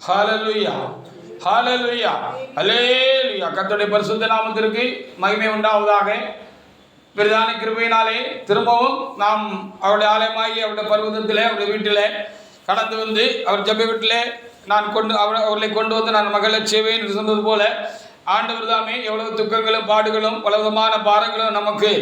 ஹல்லேலூயா, ஹல்லேலூயா, ஹல்லேலூயா. கர்த்தருடைய பரிசுத்த நாமத்திற்கு மகிமை உண்டாவதாக. பிரதான கிருபையினாலே திரும்பவும் நாம் அவருடைய ஆலயமாகி அவருடைய பர்வதத்திலே அவருடைய வீட்டிலே கடந்து வந்து அவர் ஜெப வீட்டிலே நான் அவர்களை கொண்டு வந்து நான் மகிழச் செய்வேன் என்று சொன்னது போல ஆண்டவர் தாமே எவ்வளவு துக்கங்களும் பாடுகளும் பலவிதமான பாரங்களும் நமக்கு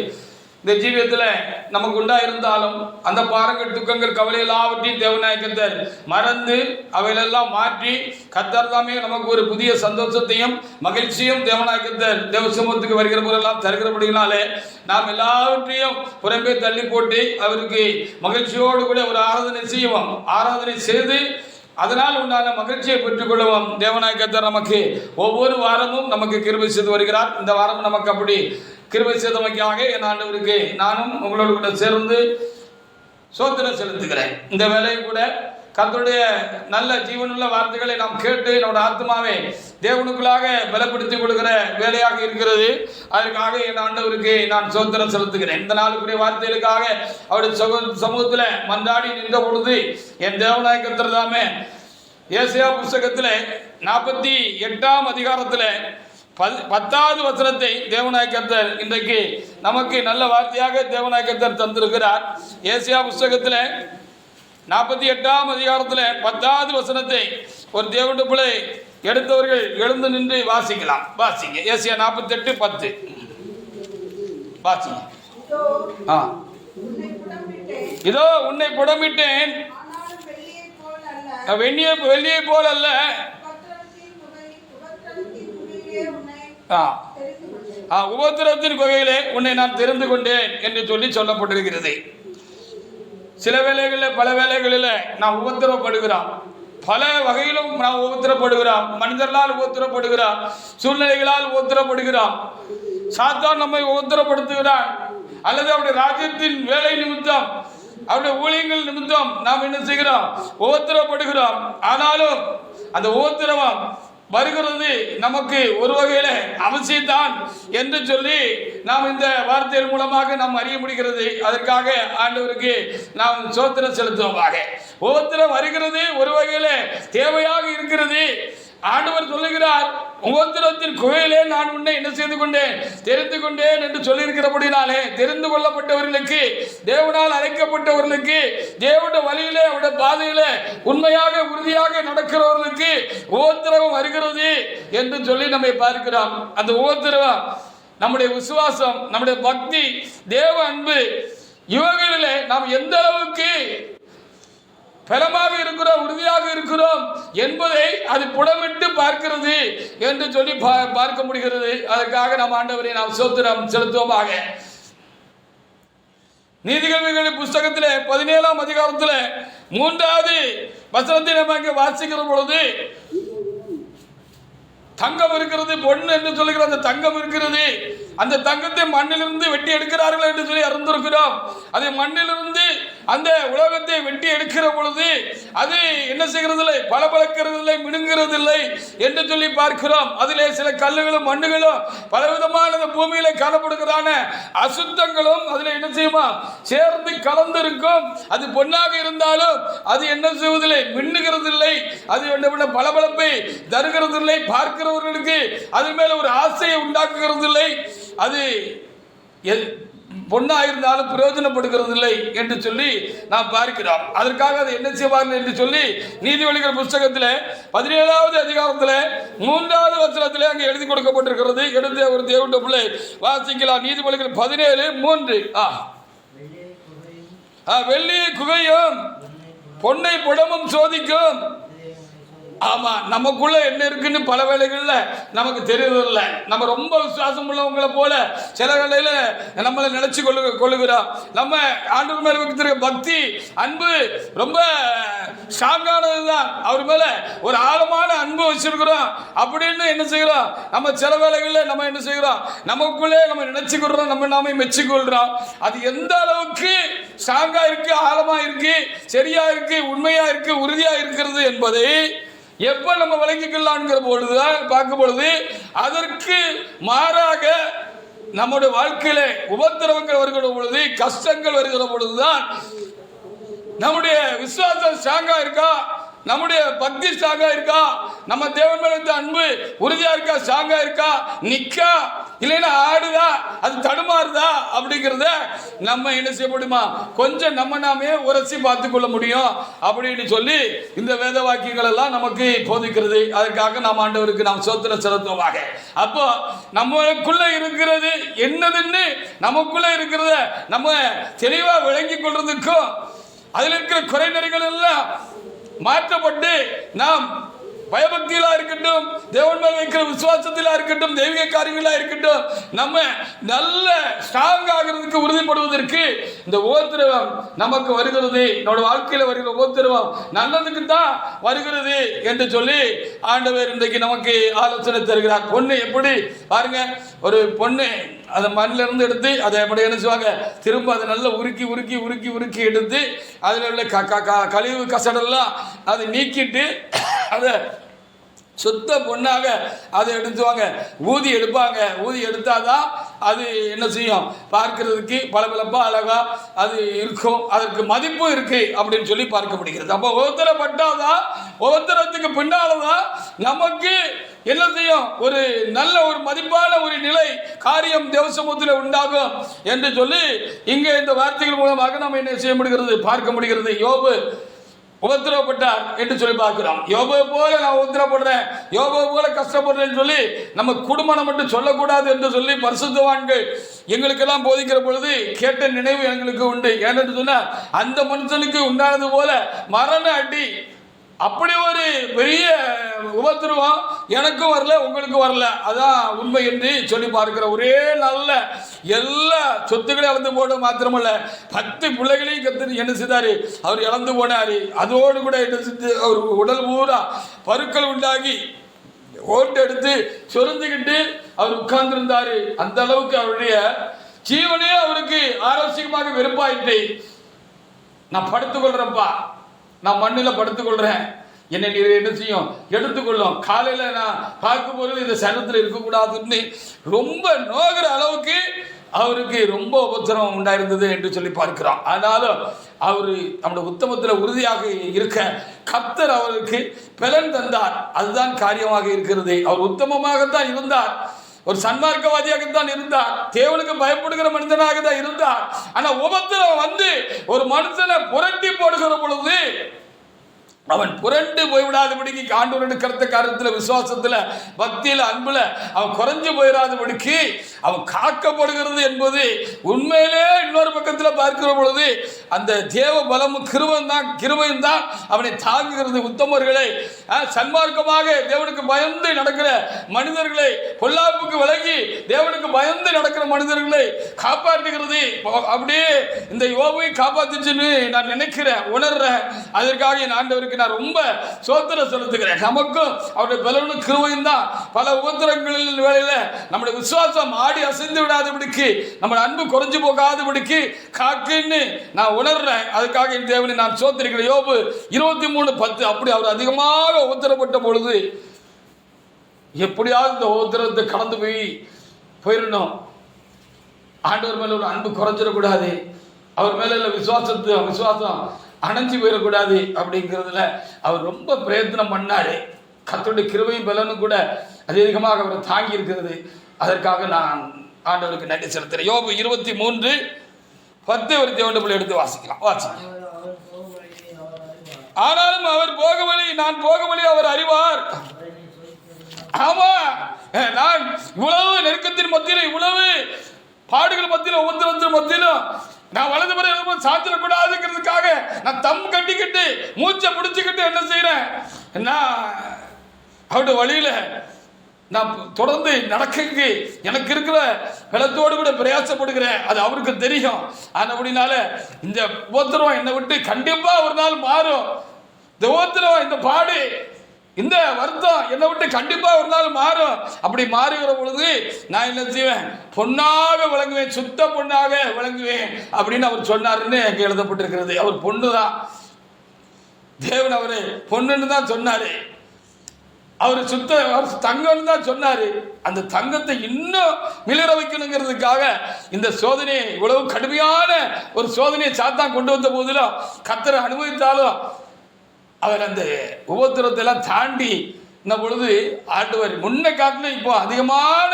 இந்த ஜீவியத்தில் நமக்கு உண்டாயிருந்தாலும் அந்த பாரங்கள் துக்கங்கள் கவலை எல்லாவற்றையும் தேவனாய கர்த்தர் மறந்து அவைகளெல்லாம் மாற்றி கர்த்தர் தாமே நமக்கு ஒரு புதிய சந்தோஷத்தையும் மகிழ்ச்சியும் தேவனாய கர்த்தர் தேவ சமூகத்துக்கு வருகிற போதெல்லாம் தருகிறபடினாலே நாம் எல்லாவற்றையும் புறம்பே தள்ளி போட்டு அவருக்கு மகிழ்ச்சியோடு கூட ஒரு ஆராதனை செய்வோம். ஆராதனை செய்து அதனால் உண்டான மகிழ்ச்சியை பெற்றுக்கொள்வோம். தேவனாய கர்த்தர் நமக்கு ஒவ்வொரு வாரமும் நமக்கு கிருபை செய்து வருகிறார். இந்த வாரம் நமக்கு அப்படி கிருபை செய்தமைக்காக என் ஆண்டவருக்கு நானும் உங்களோடு கூட சேர்ந்து ஸ்தோத்திரம் செலுத்துகிறேன். இந்த வேலையை கூட கர்த்தருடைய நல்ல ஜீவனுள்ள வார்த்தைகளை நாம் கேட்டு என்னோட ஆத்மாவை தேவனுக்குள்ளாக பலப்படுத்திக் கொள்கிற வேலையாக இருக்கிறது. அதற்காக என் ஆண்டவருக்கு நான் ஸ்தோத்திரம் செலுத்துகிறேன். இந்த நாளுக்குரிய வார்த்தைகளுக்காக அவருடைய சமூகத்தில் மன்றாடி நின்ற பொழுது என் தேவனாய கர்த்தர் தாமே ஏசாயா புஸ்தகத்தில் 48ஆம் அதிகாரத்தில் 10வது வசனத்தை தேவனாய கர்த்தர் இன்றைக்கு நமக்கு நல்ல வார்த்தையாக தேவனாய கர்த்தர் தந்திருக்கிறார். ஏசாயா புஸ்தகத்தில் 48ஆம் அதிகாரத்தில் 10வது வசனத்தை ஒரு தேவனுடைய பிள்ளை எடுத்தவர்கள் எழுந்து நின்று வாசிக்கலாம். வாசிங்க. ஏசாயா 48:10 வாசிங்க. இதோ உன்னை புடமிட்டேன், வெள்ளியை போல் அல்ல, உபத்திரத்தின் குகையிலே உன்னை நான் தெரிந்து கொண்டேன் என்று சொல்லப்பட்டிருக்கிறது. சில வேளைகளில் பல வேளைகளில் நாம் உபத்திரப்படுகிறோம். பல வகையிலும் நாம் உபத்திரப்படுகிறோம். மனிதர்களால் உபத்திரப்படுகிறோம், சூழ்நிலைகளால் உபத்திரப்படுகிறோம். சாத்தான் நம்மை உபத்திரப்படுத்துகிறான். அல்லது அவருடைய ராஜ்யத்தின் வேலை நிமித்தம் அவருடைய ஊழியங்கள் நிமித்தம் நாம் என்ன செய்கிறோம்? உபத்திரப்படுகிறோம். ஆனாலும் அந்த உபத்திரவம் வருகிறது நமக்கு ஒரு வகையில் அவசியம்தான் என்று சொல்லி நாம் இந்த வார்த்தைகள் மூலமாக நாம் அறிய முடிகிறது. அதற்காக ஆண்டவருக்கு நாம் ஸ்தோத்திரம் செலுத்துவோமாக. உபத்திரம் வருகிறது ஒரு வகையில் தேவையாக இருக்கிறது. ஆண்டவர் சொல்லுகிறார், உபத்திரத்தின் குகையிலே நான் உன்னை என்ன செய்து கொண்டேன்? தெரிந்து கொண்டேன் என்று சொல்லியிருக்கிறபடினாலே தெரிந்து கொள்ளப்பட்டவர்களுக்கு, தேவனால் அழைக்கப்பட்டவர்களுக்கு, தேவனுடைய வழியிலே அவருடைய பாதையிலே உண்மையாக உறுதியாக நடக்கிறவர்களுக்கு உபத்திரவம் வருகிறது என்று சொல்லி நம்மை பார்க்கிறோம். அந்த உபத்திரவம் நம்முடைய விசுவாசம், நம்முடைய பக்தி, தேவ அன்பு இவர்களிலே நாம் எந்த அளவுக்கு பலமாக இருக்கிறோம், உறுதியாக இருக்கிறோம் என்பதை அது புடமிட்டு பார்க்கிறது என்று சொல்லி பார்க்க முடிகிறது. அதற்காக நாம் ஆண்டவரை நாம் ஸ்தோத்திரம் செலுத்துவோமாக. நீதிமொழிகளின் புஸ்தகத்தில் 17ஆம் அதிகாரத்தில் 3வது வசனத்தை நம்ம வாசிக்கிற பொழுது தங்கம் இருக்கிறது, பொன் என்று சொல்லுகிற அந்த தங்கம் இருக்கிறது. அந்த தங்கத்தை மண்ணிலிருந்து வெட்டி எடுக்கிறார்கள் என்று சொல்லி அறிந்திருக்கிறோம். அதை மண்ணிலிருந்து அந்த உலகத்தை வெட்டி எடுக்கிற பொழுது அது என்ன செய்கிறதில்லை? பளபளக்கிறதில்லை, மினுங்கிறதில்லை என்று சொல்லி பார்க்கிறோம். அதிலே சில கல்லுகளும் மண்ணுகளும் பலவிதமான பூமியில காணப்படுகிறான அசுத்தங்களும் அதில் என்ன செய்யுமா? சேர்ந்து கலந்திருக்கும். அது பொன்னாக இருந்தாலும் அது என்ன செய்வதில்லை? மின்னுகிறதில்லை. அது என்ன பளபளப்பை தருகிறதில்லை. பார்க்கிறவர்களுக்கு அது மேல ஒரு ஆசையை உண்டாக்குகிறதில்லை. அது பொண்ணா இருந்தாலும் பிரயோஜனப்படுகிறது இல்லை என்று சொல்லி நாம் பார்க்கிறோம். அதற்காக அதை என்ன செய்வார்கள் என்று சொல்லி நீதிமொழிகள் புஸ்தகத்தில் 17வது அதிகாரத்தில் 3வது வசனத்தில் அங்கே எழுதி கொடுக்கப்பட்டிருக்கிறது. எடுத்த ஒரு தேவனுடைய பிள்ளை வாசிக்கலாம். நீதிமொழிகள் 17:3 வெள்ளியை குகையும் பொன்னை புடமும் சோதிக்கும். ஆமா, நமக்குள்ள என்ன இருக்குன்னு பல வேளைகளில் நமக்கு தெரியறதில்லை. நம்ம ரொம்ப விசுவாசம் உள்ளவங்களை போல சில வேளையில நம்மளை நினைச்சு கொள்ளுகிறோம். நம்ம ஆண்டவர் மேல வைக்கிற பக்தி, அன்பு ரொம்ப ஸ்ட்ராங்கானதுதான். அவர் மேல ஒரு ஆழமான அன்பு வச்சிருக்கிறோம் அப்படின்னு என்ன செய்கிறோம்? நம்ம சில வேளைகளில் நம்ம என்ன செய்கிறோம்? நமக்குள்ளே நம்ம நினைச்சுக்கிறோம், நம்ம நாமே மெச்சிக்கொள்றோம். அது எந்த அளவுக்கு ஸ்ட்ராங்கா இருக்கு, ஆழமா இருக்கு, சரியா இருக்கு, உண்மையா இருக்கு, உறுதியா இருக்கிறது என்பதை எப்ப நம்ம விளங்கிக்கலாம்ங்கிற பொழுதுதான் பார்க்கும் பொழுது அதற்கு மாறாக நம்முடைய வாழ்க்கையில உபத்திரவங்கள் வருகிற பொழுது, கஷ்டங்கள் வருகிற பொழுதுதான் நம்முடைய விசுவாசம் ஸ்ட்ராங்கா இருக்கா? நம்முடைய பக்தி ஸ்ட்ராங்கா இருக்கா? நம்ம தேவன் மேல அன்பு உறுதியா இருக்கா? ஸ்ட்ராங்கா இருக்கா? நிக்கா? இல்லைன்னா ஆடுதா? அது தடுமாறுதா? அப்படிங்கிறத நம்ம என்ன செய்ய முடியுமா? கொஞ்சம் நம்ம நாமே உரசி பார்த்து கொள்ள முடியும் அப்படின்னு சொல்லி இந்த வேத வாக்கியங்கள் எல்லாம் நமக்கு போதிக்கிறது. அதற்காக நாம் ஆண்டவருக்கு நாம் சோத்திர செலுத்துவாங்க. அப்போ நம்மளுக்குள்ள இருக்கிறது என்னதுன்னு நமக்குள்ள இருக்கிறத நம்ம தெளிவா விளங்கி கொள்றதுக்கும் அதில் இருக்கிற குறை நிறைகள் எல்லாம் மாற்றப்பட்டு நாம் பயபக்தியிலா இருக்கட்டும், தேவன் மேல் வைக்கிற விசுவாசத்திலா இருக்கட்டும், தெய்வீக காரியங்களா இருக்கட்டும், நம்ம நல்ல ஸ்ட்ராங் ஆகிறதுக்கு உறுதிப்படுவதற்கு இந்த உபத்திரவம் நமக்கு வருகிறது. நம்முடைய வாழ்க்கையில் வருகிற உபத்திரவம் நல்லதுக்கு தான் வருகிறது என்று சொல்லி ஆண்டவர் இன்றைக்கு நமக்கு ஆலோசனை தருகிறார். பொண்ணு எப்படி பாருங்க, ஒரு பொண்ணு அதை மண்ணில இருந்து எடுத்து அதை எப்படி என்ன செய்வாங்க, திரும்ப அதை நல்லா உருக்கி உருக்கி உருக்கி உருக்கி எடுத்து அதில் உள்ள கழிவு கசடெல்லாம் அதை நீக்கிட்டு அதை சுத்த பொண்ணாக அதை எடுத்துவாங்க, ஊதி எடுப்பாங்க. ஊதி எடுத்தாதான் அது என்ன செய்யும், பார்க்கிறதுக்கு பளபளப்பா அழகா அது இருக்கும், அதற்கு மதிப்பும் இருக்கு அப்படின்னு சொல்லி பார்க்க முடிகிறது. அப்போ உபத்திரப்பட்டாதான், உபத்திரத்துக்கு பின்னால்தான் நமக்கு என்ன செய்யும், ஒரு நல்ல ஒரு மதிப்பான ஒரு நிலை காரியம் தேவ சமூகத்தில் உண்டாகும் என்று சொல்லி இங்கே இந்த வார்த்தைகள் மூலமாக நம்ம என்ன செய்ய முடிகிறது, பார்க்க முடிகிறது. யோபு உபத்திரப்பட்டார் என்று சொல்லி பார்க்கிறோம். யோபு போல நான் உபத்திரப்படுறேன், யோபு போல கஷ்டப்படுறேன்னு சொல்லி நம்ம குடும்பம் மட்டும் சொல்லக்கூடாது என்று சொல்லி பரிசுத்தவான்கள் எங்களுக்கெல்லாம் போதிக்கிற பொழுது கேட்ட நினைவு எங்களுக்கு உண்டு. ஏனென்று சொன்னால் அந்த மனுஷனுக்கு உண்டானது போல மரண அடி, அப்படி ஒரு பெரிய உபத்திரவம் எனக்கும் வரல, உங்களுக்கும் வரல. அதான் உண்மை என்று சொல்லி பார்க்கிற ஒரே நல்ல எல்லா சொத்துக்களையும் இழந்து போட மாத்திரமல்ல, 10 பிள்ளைகளையும் கத்து என்ன செய்தாரு, அவர் இழந்து போனாரு. அதோடு கூட என்ன செஞ்சு அவர் உடல் பூரா பருக்கள் உண்டாகி ஓட்டு எடுத்து சொரிஞ்சுக்கிட்டு அவர் உட்கார்ந்துருந்தாரு. அந்த அளவுக்கு அவருடைய ஜீவனே அவருக்கு ஆரோக்கியமாக வெறுப்பாயிட்டு, நான் படுத்துக்கொள்றேன்ப்பா, நான் மண்ணில் படுத்துக்கொள்றேன், என்னை நீர் என்ன செய்யும், எடுத்துக்கொள்ளும். காலையில் நான் பார்க்கும் பொழுது இந்த சரத்தில் இருக்கக்கூடாதுன்னு ரொம்ப நோகிற அளவுக்கு அவருக்கு ரொம்ப உபத்திரவம் உண்டாயிருந்தது என்று சொல்லி பார்க்கிறோம். ஆனாலும் அவர் நம்முடைய உத்தமத்தில் உறுதியாக இருக்க கர்த்தர் அவருக்கு பலன் தந்தார். அதுதான் காரியமாக இருக்கிறது. அவர் உத்தமமாகத்தான் இருந்தார், ஒரு சன்மார்க்கவாதியாகத்தான் இருந்தார், தேவனுக்கு பயப்படுகிற மனிதனாக தான் இருந்தார். ஆனா உபத்திரம் வந்து ஒரு மனுஷனை புரட்டி போடுகிற பொழுது அவன் புரண்டு போய்விடாதபடிக்கு, ஆண்டவர் எடுக்கிற காரியத்தில் விசுவாசத்தில் பக்தியில் அன்புல அவன் குறைஞ்சு போயிடாதபடிக்கு அவன் காக்கப்படுகிறது என்பது உண்மையிலே இன்னொரு பக்கத்தில் பார்க்கிற பொழுது அந்த தேவ பலமும் கிருபையும் தான் அவனை தாங்குகிறது. உத்தமர்களை, சன்மார்க்கமாக தேவனுக்கு பயந்து நடக்கிற மனிதர்களை, பொல்லாப்புக்கு விலகி தேவனுக்கு பயந்து நடக்கிற மனிதர்களை காப்பாற்றுகிறது. அப்படியே இந்த யோபை காப்பாத்துச்சுன்னு நான் நினைக்கிறேன், உணர்றேன். அதற்காக என் ஆண்டவருக்கு நான் ரொம்ப சோத்திரம் செலுத்துகிறேன். நமக்கும் அவருடைய பலனும் கிருபையும் தான் பல உபத்திரங்களின் வேளையில நம்முடைய விசுவாசம் ஆடி அசைந்து விடாதபடிக்கு, நம்ம அன்பு குறைஞ்சு போகாதபடிக்கு காக்குன்னு நான் உணர்றேன். அதுக்காக என் தேவனை நான் சோத்திருக்கிறேன். யோபு 23:10 அப்படி அவர் அதிகமாக உபத்திரப்பட்ட பொழுது எப்படியாவது இந்த உபத்திரத்தை கடந்து போயிடணும், ஆண்டவர் மேல ஒரு அன்பு குறைஞ்சிடக்கூடாது, அவர் மேல விசுவாசம் அணைஞ்சு போயிடக்கூடாது அப்படிங்கிறதுல அவர் ரொம்ப பிரயத்னம் பண்ணாரு. கர்த்தருடைய கிருபையும் பலனும் கூட அதிகமாக அவரை தாங்கி இருக்கிறது. அதற்காக நான் ஆண்டவருக்கு நன்றி செலுத்துகிறேன். யோபு 23:10 ஒரு தேவனுடைய எடுத்து வாசிக்கலாம். ஆனாலும் அவர் போக வழி, நான் போக வழி அவர் அறிவார். ஆமா, நான் இவ்வளவு நெருக்கத்தின் மத்தியிலும், இவ்வளவு பாடுகள் மத்தியிலும், ஒவ்வொருத்தர் மத்தியிலும் நான் வலது முறை சாத்திடக்கூடாதுங்கிறதுக்காக நான் தம் கட்டிக்கிட்டு மூச்சை பிடிச்சிக்கிட்டு என்ன செய்யறேன், நான் அவருடைய வழியில நான் தொடர்ந்து நடக்க எனக்கு இருக்கிற பலத்தோடு கூட பிரயாசப்படுகிறேன். அது அவருக்கு தெரியும். அப்படினால இந்த உபத்திரவம் என்னை விட்டு கண்டிப்பா ஒரு நாள் மாறும். இந்த உபத்திரவம், இந்த பாடு, இந்த வருத்தம் என்னை விட்டு கண்டிப்பா ஒரு நாள் மாறும். அப்படி மாறுகிற பொழுது நான் என்ன செய்வேன், பொன்னாக விளங்குவேன், சுத்த பொண்ணாக விளங்குவேன் அப்படின்னு அவர் சொன்னாருன்னு அங்கே எழுதப்பட்டிருக்கிறது. அவர் பொண்ணு தான், தேவன் அவரு பொண்ணுன்னு தான் சொன்னாரு. அவர் தங்கம்னு தான் சொன்னாரு. அந்த தங்கத்தை இன்னும் மிளிர வைக்கணுங்கிறதுக்காக இந்த சோதனையை, இவ்வளவு கடுமையான ஒரு சோதனையை சாத்தான் கொண்டு வந்த போதிலும், கர்த்தரை அனுபவித்தாலும் அவர் அந்த உபத்திரத்தை எல்லாம் தாண்டி இந்த பொழுது ஆண்டவர் முன்ன காட்டிலும் இப்போ அதிகமான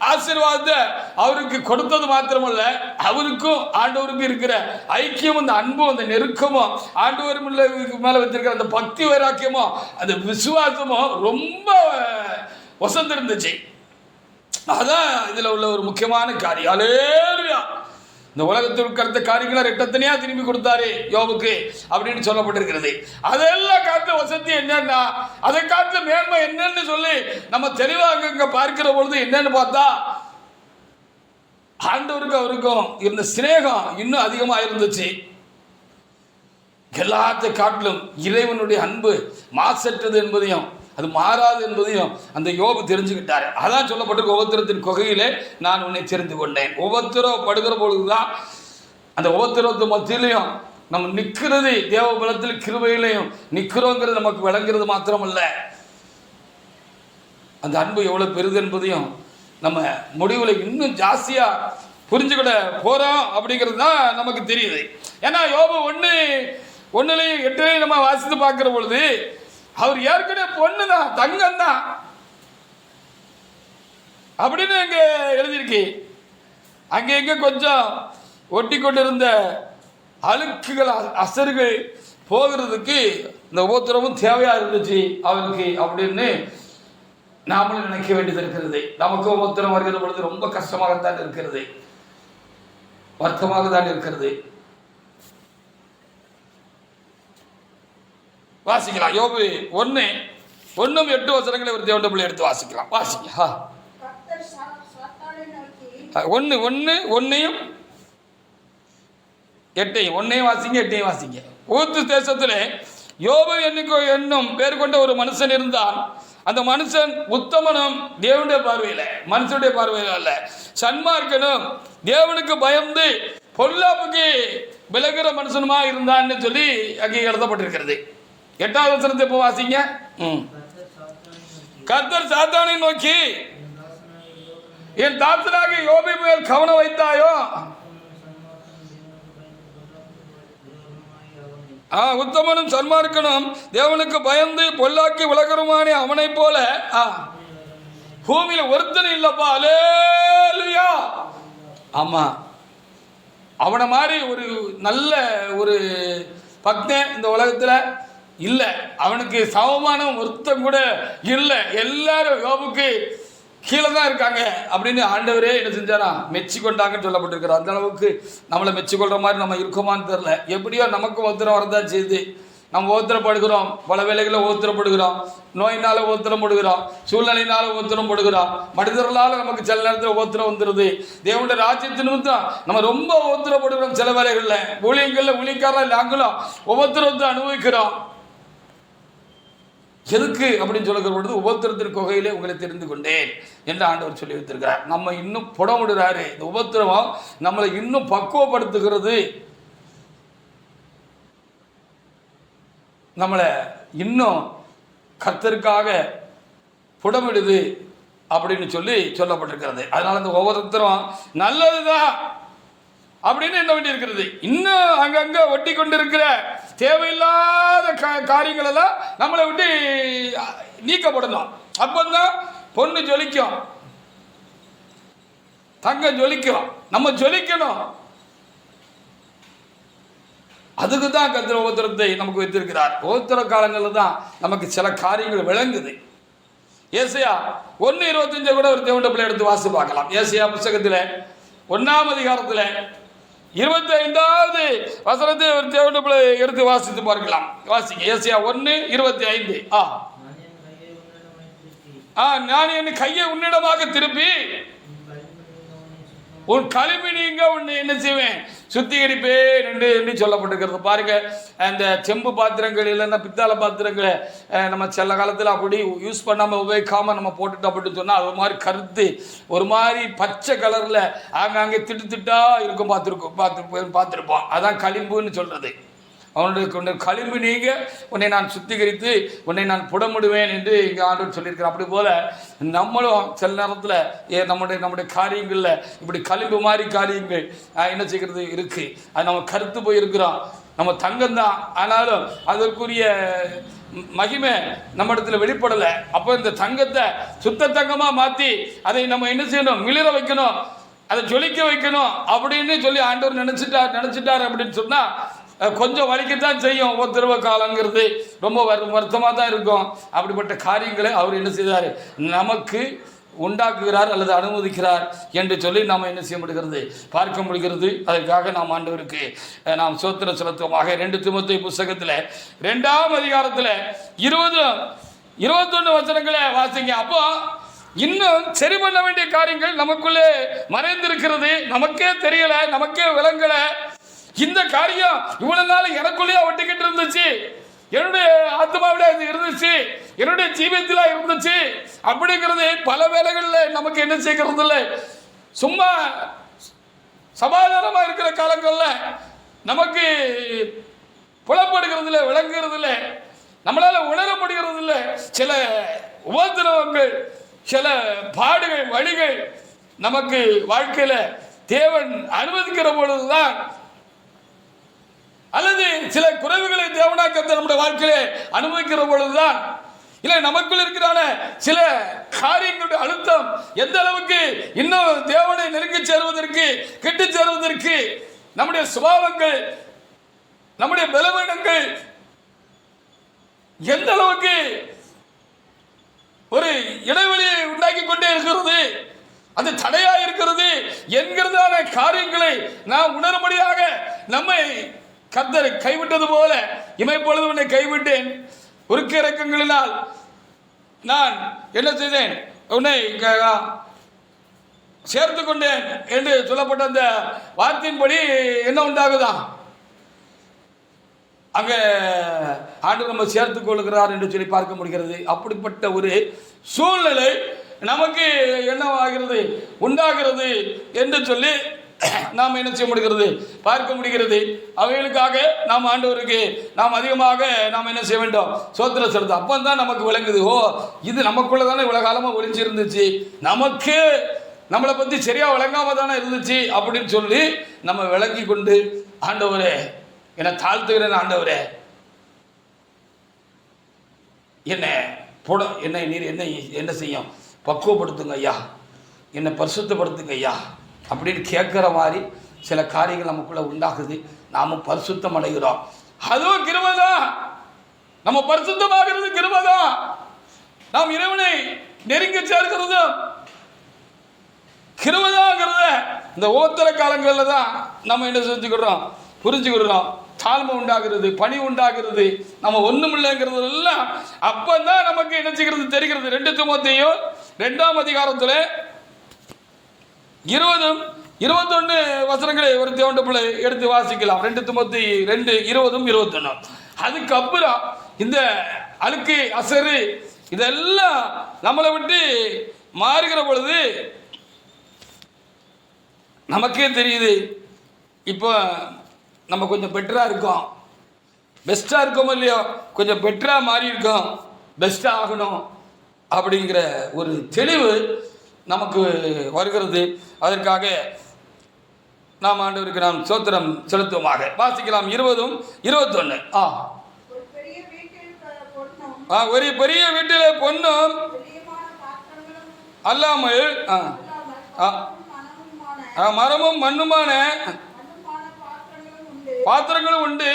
ஆசீர்வாதத்தை அவருக்கு கொடுத்தது மாத்திரமல்ல, அவருக்கும் ஆண்டவருக்கும் இருக்கிற ஐக்கியமும், அந்த அன்பும், அந்த நெருக்கமும், ஆண்டவர் மேல வச்சிருக்கிற அந்த பக்தி வைராக்கியமும், அந்த விசுவாசமும் ரொம்ப வசந்திருந்துச்சு. அதான் இதுல உள்ள ஒரு முக்கியமான காரியம். அல்லேலூயா. இந்த உலகத்திற்கு அடுத்த காரியங்களை ரெட்டத்தனையா திரும்பி கொடுத்தாரு யோபுக்கு அப்படின்னு சொல்லப்பட்டிருக்கிறது. அதெல்லாம் காட்டுல வசதி என்னன்னா, அதை காட்டுல மேன்மை என்னன்னு சொல்லி நம்ம தெளிவாக இங்க பார்க்கிற பொழுது என்னன்னு பார்த்தா, ஆண்டவருக்கு அவருக்கும் இருந்த சிநேகம் இன்னும் அதிகமா இருந்துச்சு. எல்லாத்தை காட்டிலும் இறைவனுடைய அன்பு மாசற்றது என்பதையும் அது மாறாது என்பதையும் அந்த யோபு தெரிஞ்சுக்கிட்டாரு. அதான் சொல்லப்பட்டிருக்க, உபத்திரத்தின் குகையிலே நான் உன்னை தெரிந்து கொண்டேன். உபத்திரப்படுகிற பொழுதுதான் அந்த உபத்திரத்து மத்தியிலையும் நம்ம நிற்கிறது, தேவ பலத்தில் கிருபையிலையும் நிற்கிறோங்கிறது நமக்கு விளங்குறது மாத்திரமல்ல, அந்த அன்பு எவ்வளவு பெரிது என்பதையும் நம்ம முடிவில் இன்னும் ஜாஸ்தியா புரிஞ்சுக்கிட போறோம் அப்படிங்கிறது தான் நமக்கு தெரியுது. ஏன்னா யோபு 1:8 நம்ம வாசித்து பார்க்கிற பொழுது, அவர் ஏற்கனவே பொண்ணு தான், தங்கம் தான் அப்படின்னு அங்க எழுதியிருக்கு. அங்க எங்க கொஞ்சம் ஒட்டி கொண்டிருந்த அழுக்குகள், அசர்கள் போகிறதுக்கு இந்த உபத்திரமும் தேவையா இருந்துச்சு அவருக்கு அப்படின்னு நாமளும் நினைக்க வேண்டியது இருக்கிறது. நமக்கு உபத்திரம் வருகிற பொழுது ரொம்ப கஷ்டமாகத்தான் இருக்கிறது, வருத்தமாக தான் இருக்கிறது. வாசிக்கலாம். யோபு 1:8 ஒரு தேவனுடைய பிள்ளை எடுத்து வாசிக்கலாம். வாசிக்க 1:8 வாசிங்க, 8 வாசிங்க. ஊத்து தேசத்திலே யோபு என்னும் பேர் கொண்ட ஒரு மனுஷன் இருந்தான். அந்த மனுஷன் உத்தமனும், தேவனுடைய பார்வையில, மனுஷனுடைய பார்வையில அல்ல, சன்மார்க்கனும், தேவனுக்கு பயந்து பொல்லாப்புக்கு விலகிற மனுஷனுமா இருந்தான்னு சொல்லி அங்கே எழுதப்பட்டிருக்கிறது. 8வது வசனத்தை இப்போ வாசிங்க. கர்த்தர் சாத்தானை நோக்கி, என் தாத்தனாக யோபு மேல் கவனம் வைத்தாயோ, உத்தமனும் சன்மார்க்கனும் தேவனுக்கு பயந்து பொல்லாக்கி விலகருமானே அவனை போல பூமியில ஒருத்தனும் இல்லப்பா. அல்லேலூயா. ஆமா, அவனை மாதிரி ஒரு நல்ல ஒரு பக்தன் இந்த உலகத்துல இல்லை, அவனுக்கு சமமான ஒருத்தம் கூட இல்லை. எல்லாரும் யோபுக்கு கீழே தான் இருக்காங்க அப்படின்னு ஆண்டவரே என்ன செஞ்சாரா மெச்சி கொண்டாங்கன்னு சொல்லப்பட்டிருக்கிறார். அந்த அளவுக்கு நம்மளை மெச்சிக்கொள்கிற மாதிரி நம்ம இருக்கோமான்னு தெரில. எப்படியோ நமக்கும் ஒருத்தரம் வரதான் செய்யுது. நம்ம ஓத்திரப்படுகிறோம், பல வேலைகளில் ஓத்திரப்படுகிறோம், நோயினால ஓத்திரப்படுகிறோம், சூழ்நிலையினால ஓத்திரப்படுகிறோம், மனிதர்களால் நமக்கு சில நேரத்தில் ஓத்திரம் வந்துடுது. தேவனுடைய ராஜ்யத்தினும் தான் நம்ம ரொம்ப ஓத்திரப்படுகிறோம். சில வேலைகளில் ஊழியங்களில் ஊழியக்காரர்கள் நாங்களும் ஒவ்வொருத்தரும் அனுபவிக்கிறோம். எதுக்கு அப்படின்னு சொல்லுகிற பொழுது, உபத்திரத்தின் குகையிலே உங்களை தெரிந்து கொண்டேன் என்று ஆண்டவர் சொல்லி வைத்திருக்கிறார். நம்ம இன்னும் புடமிடுறாரு. இந்த உபத்திரவம் நம்மளை இன்னும் பக்குவப்படுத்துகிறது, நம்மளை இன்னும் கர்த்தருக்காக புடமிடுது அப்படின்னு சொல்லி சொல்லப்பட்டிருக்கிறது. அதனால இந்த உபத்திரம் நல்லதுதான் அப்படின்னு என்ன வேண்டி இருக்கிறது. இன்னும் அங்கங்க ஒட்டி கொண்டு இருக்கிற தேவையில்லாத காரியங்கள் எல்லாம் நம்மளை விட்டு நீக்கப்படணும். அப்பந்தான் பொண்ணு ஜொலிக்கும், தங்கம் ஜொலிக்கும், நம்ம ஜொலிக்கணும். அதுக்கு தான் கர்த்தர் உபத்திரத்தை நமக்கு வைத்திருக்கிறார். உபத்திர காலங்களில் தான் நமக்கு சில காரியங்கள் விளங்குது. ஏசாயா 1:25 கூட ஒரு தேவனுடைய பிள்ளை எடுத்து வாசி பார்க்கலாம். ஏசாயா புத்தகத்தில் 1ஆம் அதிகாரத்தில் 25வது வசனத்தை ஒரு தேவனுடைய பிள்ளை எடுத்து வாசித்து பார்க்கலாம். வாசிங்க. ஏசாயா 1:25. நான் என் கையை உன்னிடமாக திருப்பி உன் களிம்பி நீங்க உன்னை என்ன செய்வேன், சுத்திகரிப்பேன் என்று சொல்லப்பட்டிருக்கிறது. பாருங்க, அந்த செம்பு பாத்திரங்கள் இல்லைன்னா பித்தாளை பாத்திரங்களை நம்ம சில காலத்தில் அப்படி யூஸ் பண்ணாமல் உபயோகிக்காமல் நம்ம போட்டுட்டோம் அப்படின்னு சொன்னால் அது மாதிரி கருத்து ஒரு மாதிரி பச்சை கலரில் ஆங்காங்கே திட்டு திட்டா இருக்கும் பார்த்துருப்போம். அதான் களிம்புன்னு சொல்கிறது. அவனுடைய களிம்பு நீங்க உன்னை நான் சுத்திகரித்து உன்னை நான் புடமிடுவேன் என்று இங்கே ஆண்டவர் சொல்லியிருக்கிறேன். அப்படி போல நம்மளும் சில நேரத்தில் நம்முடைய காரியங்களில் இப்படி களிம்பு மாதிரி காரியங்கள் என்ன செய்கிறது இருக்குது. அது நம்ம கருத்து போயிருக்கிறோம். நம்ம தங்கம்தான், ஆனாலும் அதற்குரிய மகிமை நம்ம இடத்துல வெளிப்படலை. அப்போ இந்த தங்கத்தை சுத்த தங்கமாக மாற்றி அதை நம்ம என்ன செய்யணும், மிளிர வைக்கணும், அதை ஜொலிக்க வைக்கணும் அப்படின்னு சொல்லி ஆண்டவர் நினச்சிட்டார் அப்படின்னு சொன்னால் கொஞ்சம் வலிக்கத்தான் செய்யும். ஒவ்வொரு காலங்கிறது ரொம்ப வருத்தமாக தான் இருக்கும். அப்படிப்பட்ட காரியங்களை அவர் என்ன செய்தார், நமக்கு உண்டாக்குகிறார் அல்லது அனுமதிக்கிறார் என்று சொல்லி நாம் என்ன செய்ய முடிகிறது, பார்க்க முடிகிறது. அதற்காக நாம் ஆண்டவருக்கு நாம் ஸ்தோத்திரம் செலுத்துவோமாக. 2 தீமோத்தேயு புத்தகத்தில் 2ஆம் அதிகாரத்தில் 20-21 வசனங்களை வாசிங்க. அப்போ இன்னும் சரி பண்ண வேண்டிய காரியங்கள் நமக்குள்ளே மறைந்திருக்கிறது, நமக்கே தெரியல, நமக்கே விளங்கல. இந்த காரியம் இவ்வளவு நாள் எனக்குள்ளேயே ஒட்டிக்கிட்டு இருந்துச்சு, என்னுடைய ஆத்மாவில இருந்துச்சு, என்னுடைய ஜீவியத்தில் இருந்துச்சு அப்படிங்கிறது பல வேளைகளில் நமக்கு என்ன செய்கிறது இல்லை. சும்மா சமாதானமாக இருக்கிற காலங்களில் நமக்கு புலப்படுகிறது இல்லை, விளங்குகிறது இல்லை, நம்மளால் உணர முடிகிறது இல்லை. சில உபத்திரவங்கள், சில பாடுகள், வழிகள் நமக்கு வாழ்க்கையில் தேவன் அனுமதிக்கிற பொழுதுதான், அல்லது சில குறைவுகளை தேவனாக்கத்தை நம்முடைய வாழ்க்கையிலே அனுபவிக்கிற பொழுதுதான், இல்லை நமக்குள் இருக்கிறான சில காரியங்களுடைய அழுத்தம் எந்த அளவுக்கு இன்னும் தேவனை நெருங்கி சேருவதற்கு, கிட்டு சேருவதற்கு நம்முடைய சுபாவங்கள், நம்முடைய பலவீனங்கள் எந்த அளவுக்கு ஒரு இடைவெளியை உண்டாக்கி கொண்டே இருக்கிறது, அது தடையா இருக்கிறது என்கிறதான காரியங்களை நாம் உணரும்படியாக நம்மை கர்த்தர் கைவிட்டது போல இமைப்பொழுது உன்னை கைவிட்டேன், உருக்க இறக்கங்களினால் நான் என்ன செய்தேன், உன்னை சேர்த்து கொண்டேன் என்று சொல்லப்பட்ட அந்த வார்த்தையின்படி என்ன உண்டாகுதான், அங்கே ஆண்டு நம்ம சேர்த்து கொள்கிறார் என்று சொல்லி பார்க்க முடிகிறது. அப்படிப்பட்ட ஒரு சூழ்நிலை நமக்கு என்னவாகிறது, உண்டாகிறது என்று சொல்லி நாம் என்ன செய்ய முடிகிறது, பார்க்க முடிகிறது. அவைகளுக்காக நாம் ஆண்டவருக்கு நாம் அதிகமாக நாம் என்ன செய்ய வேண்டும், ஸ்தோத்திரம் செலுத்த. அப்போ தான் நமக்கு விளங்குது, ஓ இது நமக்குள்ள தானே இவ்வளவு காலமாக ஒளிஞ்சு இருந்துச்சு, நமக்கு நம்மளை பற்றி சரியாக விளங்காம தானே இருந்துச்சு அப்படின்னு சொல்லி நம்ம விளங்கி கொண்டு, ஆண்டவரே என்னை தாழ்த்துகிறேன், ஆண்டவரே என்னை நீர் என்ன செய்யும், பக்குவப்படுத்துங்க ஐயா, என்னை பரிசுத்தப்படுத்துங்க ஐயா அப்படின்னு கேட்குற மாதிரி சில காரியங்கள் நமக்குள்ள உண்டாகுது. நாமும் பரிசுத்தம் அடைகிறோம். அதுவும் கிருபைதான், நம்ம பரிசுத்தமாகிறது கிருபைதான். நாம் இறைவனை நெருங்கி சேர்க்கிறதும் கிருபைதாங்கிறத இந்த ஓத்தர காலங்களில் தான் நம்ம என்ன செஞ்சுக்கிறோம், புரிஞ்சுக்கிறோம். தாழ்மை உண்டாகிறது, பணி உண்டாகிறது, நம்ம ஒன்றுமில்லைங்கிறது எல்லாம் அப்பதான் நமக்கு என்ன செய்கிறது தெரிகிறது. 2 தீமோத்தேயு 2ஆம் அதிகாரத்தில் 20-21 வசனங்களை ஒரு தேவண்ட பிள்ளை எடுத்து வாசிக்கலாம். 2 தீமோத்தேயு 2:20-21. அதுக்கப்புறம் இந்த அழுக்கு அசரு இதெல்லாம் நம்மளை விட்டு மாறுகிற பொழுது நமக்கே தெரியுது, இப்போ நம்ம கொஞ்சம் பெட்டராக இருக்கோம், பெஸ்ட்டாக இருக்கோமோ இல்லையோ, கொஞ்சம் பெட்டராக மாறி இருக்கோம், பெஸ்ட்டாக ஆகணும் அப்படிங்கிற ஒரு தெளிவு நமக்கு வருகிறது. அதற்காக நாம் ஆண்டவருக்கு நாம் ஸ்தோத்திரம் செலுத்துவோமாக. வாசிக்கலாம் 20-21. ஒரு பெரிய வீட்டிலே பொன்னும் அல்லாமல் மரமும் மண்ணுமான பாத்திரங்களும் உண்டு,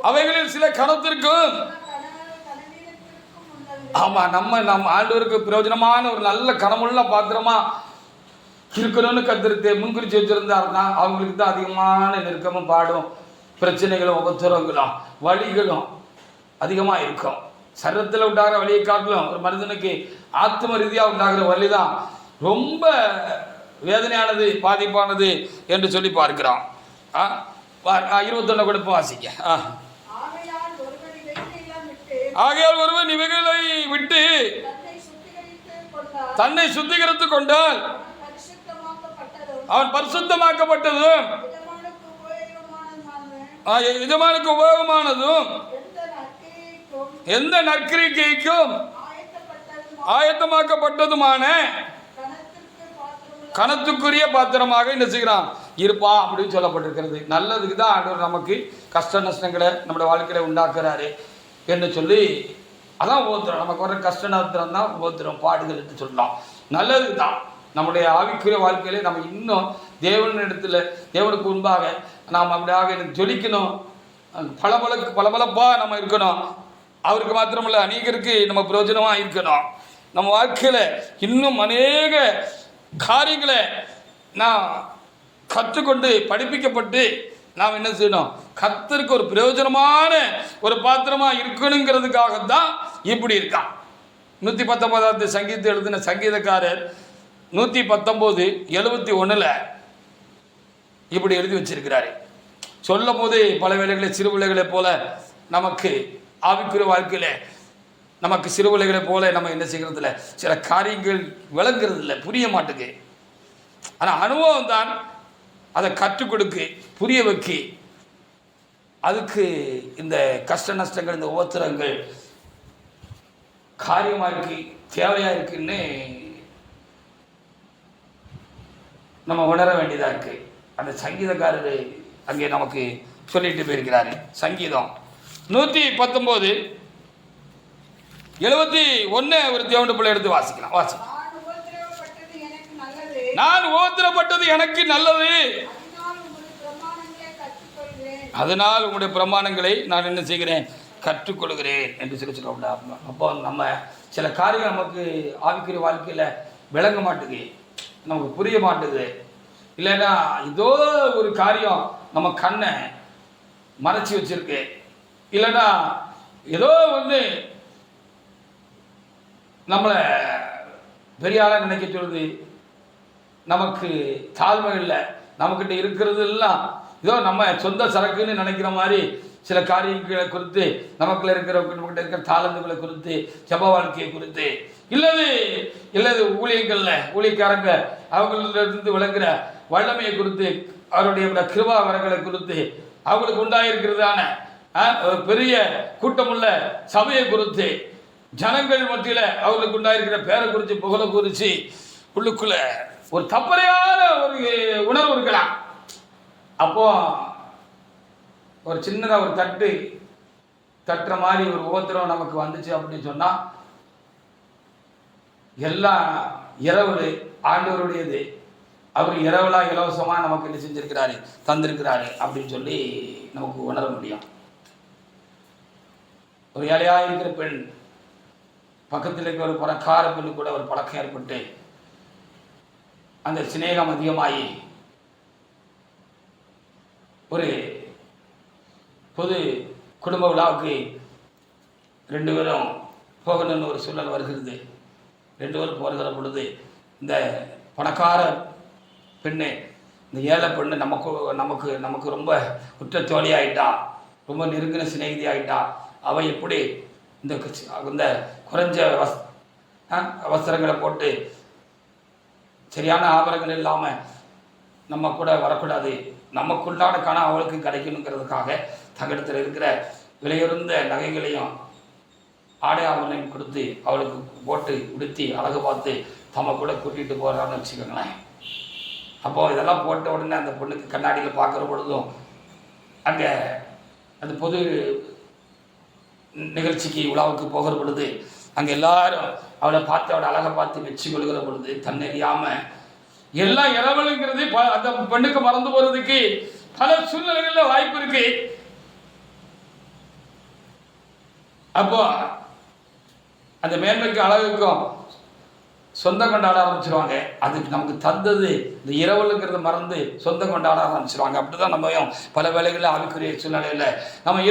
அவைகளில் சில கணத்திற்கும். ஆமா, நம்ம ஆண்டவருக்கு பிரயோஜனமான ஒரு நல்ல கனமுள்ள பாத்திரமா இருக்கணும்னு கத்திருத்து முன்குறிச்சு வச்சிருந்தாருன்னா அவங்களுக்கு தான் அதிகமான நெருக்கமும் பாடும் பிரச்சனைகளும் உபத்திரங்களும் வழிகளும் அதிகமாக இருக்கும். சரீரத்தில் உண்டாகிற வழியை காட்டிலும் ஒரு மனிதனுக்கு ஆத்ம ரீதியாக உண்டாகிற வழி தான் ரொம்ப வேதனையானது, பாதிப்பானது என்று சொல்லி பார்க்கிறோம். 21 கொடுப்பு வாசிக்க. ஆகையால் ஒருவன் இவைகளை விட்டு தன்னை சுத்திகரித்துக் கொண்டால் அவன் பரிசுத்தமாக்கப்பட்டதும் எஜமானுக்கு உபயோகமானதும் எந்த நற்கிரிக்கைக்கும் ஆயத்தமாக்கப்பட்டதுமான கணத்துக்குரிய பாத்திரமாக என்ன செய்கிறான் இருப்பா அப்படின்னு சொல்லப்பட்டிருக்கிறது. நல்லதுக்கு தான் ஆண்டவர் நமக்கு கஷ்ட நஷ்டங்களை நம்முடைய வாழ்க்கையில உண்டாக்குறாரு என்று சொல்லி அதான் உபத்திரம். நமக்கு வர கஷ்ட நஷ்டம் தான் உபத்திரம், பாடுகள் என்று சொல்லலாம். நல்லதுக்கு தான். நம்முடைய ஆவிக்குரிய வாழ்க்கையிலே நம்ம இன்னும் தேவனிடத்தில் தேவனுக்கு முன்பாக நாம் அப்படியாக ஜொலிக்கணும், பளபளப்பாக நம்ம இருக்கணும். அவருக்கு மாத்திரமல்ல அநேகருக்கு நம்ம பிரயோஜனமாக இருக்கணும். நம்ம வாழ்க்கையில் இன்னும் அநேக காரியங்களை நான் கற்றுக்கொண்டு படிப்பிக்கப்பட்டு நாம் என்ன செய்யணும், கர்த்தருக்கு ஒரு பிரயோஜனமான ஒரு பாத்திரமாக இருக்கணுங்கிறதுக்காகத்தான் இப்படி இருக்கான். 119வது சங்கீதத்தை எழுதின சங்கீதக்காரர் 119:71 இப்படி எழுதி வச்சிருக்கிறாரு. சொல்லும் போது பல வேளைகளை சிறு பிள்ளைகளை போல நமக்கு ஆவிக்குரிய வாழ்க்கையில் நமக்கு சிறு பிள்ளைகளை போல நம்ம என்ன செய்கிறது இல்லை, சில காரியங்கள் விளங்குறது இல்லை, புரிய மாட்டுக்கு. ஆனால் அனுபவம் தான் அதை கற்றுக் கொடுக்கு, புரிய வைக்கி. அதுக்கு இந்த கஷ்ட நஷ்டங்கள், இந்த உபத்திரங்கள் காரியமாக இருக்கு, தேவையாக இருக்குன்னு நம்ம உணர வேண்டியதாக இருக்கு. அந்த சங்கீதக்காரர் அங்கே நமக்கு சொல்லிட்டு போயிருக்கிறாரு. சங்கீதம் 171 ஒரு தேவனுடைய பிள்ளை எடுத்து வாசிக்கலாம். நான் உபத்திரப்பட்டது எனக்கு நல்லது, அதனால் உங்களுடைய பிரமாணங்களை நான் என்ன செய்கிறேன், கற்றுக்கொள்கிறேன் என்று சொல்லி சொல்ல. அப்போ நம்ம சில காரியம் நமக்கு ஆவிக்குரிய வாழ்க்கையில் விளங்க மாட்டுது, நமக்கு புரிய மாட்டுது. இல்லைன்னா ஏதோ ஒரு காரியம் நம்ம கண்ணை மறைச்சி வச்சிருக்கு, இல்லைன்னா ஏதோ ஒன்று நம்மளை பெரிய ஆளாக நினைக்க சொல்லுது. நமக்கு தாழ்மை இல்லை, நம்மக்கிட்ட இருக்கிறது எல்லாம் ஏதோ நம்ம சொந்த சரக்குன்னு நினைக்கிற மாதிரி சில காரியங்களை குறித்து, நமக்குள்ள நம்மகிட்ட இருக்கிற தாளந்துகளை குறித்து, ஜப வாழ்க்கையை குறித்து, இல்லது ஊழியக்காரங்க அவங்களிலிருந்து விளங்குற வல்லமையை குறித்து, அவருடைய கிருபா வரங்களை குறித்து, அவங்களுக்கு உண்டாயிருக்கிறதான ஒரு பெரிய கூட்டமுள்ள சபையை குறித்து, ஜனங்கள் மத்தியில் அவர்களுக்கு உண்டாயிருக்கிற பேரை குறித்து, புகழை குறித்து உள்ளுக்குள்ள ஒரு தப்பறையான ஒரு உணர்வு இருக்கலாம். அப்போ ஒரு சின்னதாக ஒரு தட்டுற மாதிரி ஒரு உபத்திரம் நமக்கு வந்துச்சு அப்படின்னு சொன்னா, எல்லாம் இரவு ஆண்டவருடையது, அவர் இரவுலா இலவசமாக நமக்கு என்ன செஞ்சிருக்கிறாரு, தந்திருக்கிறாரு அப்படின்னு சொல்லி நமக்கு உணர முடியும். ஒரு ஏழையாக இருக்கிற பெண் பக்கத்தில் இருக்கிற ஒரு பணக்கார பெண்ணு கூட ஒரு பழக்கம் ஏற்பட்டு அந்த சிநேகம் அதிகமாகி ஒரு பொது குடும்ப விழாவுக்கு 2 பேரும் போகணும்னு ஒரு சூழல் வருகிறது. 2 பேரும் போகிற பொழுது இந்த பணக்கார பெண்ணு இந்த ஏழை பெண்ணு நமக்கு ரொம்ப குற்றத்தோழி ஆகிட்டா, ரொம்ப நெருங்கின சிநேகிதி ஆகிட்டா. அவள் எப்படி இந்த குறைஞ்ச வஸ்திரங்களை போட்டு சரியான ஆபரணங்கள் இல்லாமல் நம்ம கூட வரக்கூடாது, நமக்குள்ளான கணம் அவளுக்கு கிடைக்கணுங்கிறதுக்காக தங்களிடத்தில் இருக்கிற விலையுறந்த நகைகளையும் ஆடை ஆபரணம் கொடுத்து அவளுக்கு போட்டு உடுத்தி அழகு பார்த்து தம்ம கூட கூட்டிகிட்டு போகிறான்னு வச்சுக்கோங்களேன். அப்போது இதெல்லாம் போட்ட உடனே அந்த பொண்ணுக்கு கண்ணாடியில் பார்க்குற பொழுதும், அங்கே அந்த பொது நிகழ்ச்சிக்கு விழாவுக்கு போகிற பொழுது அங்கே எல்லாரும் அவளை பார்த்து அவளை அழகை பார்த்து வச்சு கொள்கிற பொழுது தன்னறியாமல் எல்லாம் இரவலுங்கிறது அந்த பெண்ணுக்கு மறந்து போகிறதுக்கு பல சூழ்நிலைகளில் வாய்ப்பு இருக்கு. அப்போ அந்த மேன்மைக்கு அழகுக்கும் சொந்தம் கொண்டாட ஆரம்பிச்சிருவாங்க. அதுக்கு நமக்கு தந்தது இந்த இரவலுங்கிறத மறந்து சொந்தம் கொண்டாட ஆரம்பிச்சிருவாங்க. அப்படிதான் நம்ம பல வேளைகளில் ஆவிக்குரிய சூழ்நிலையில் நம்ம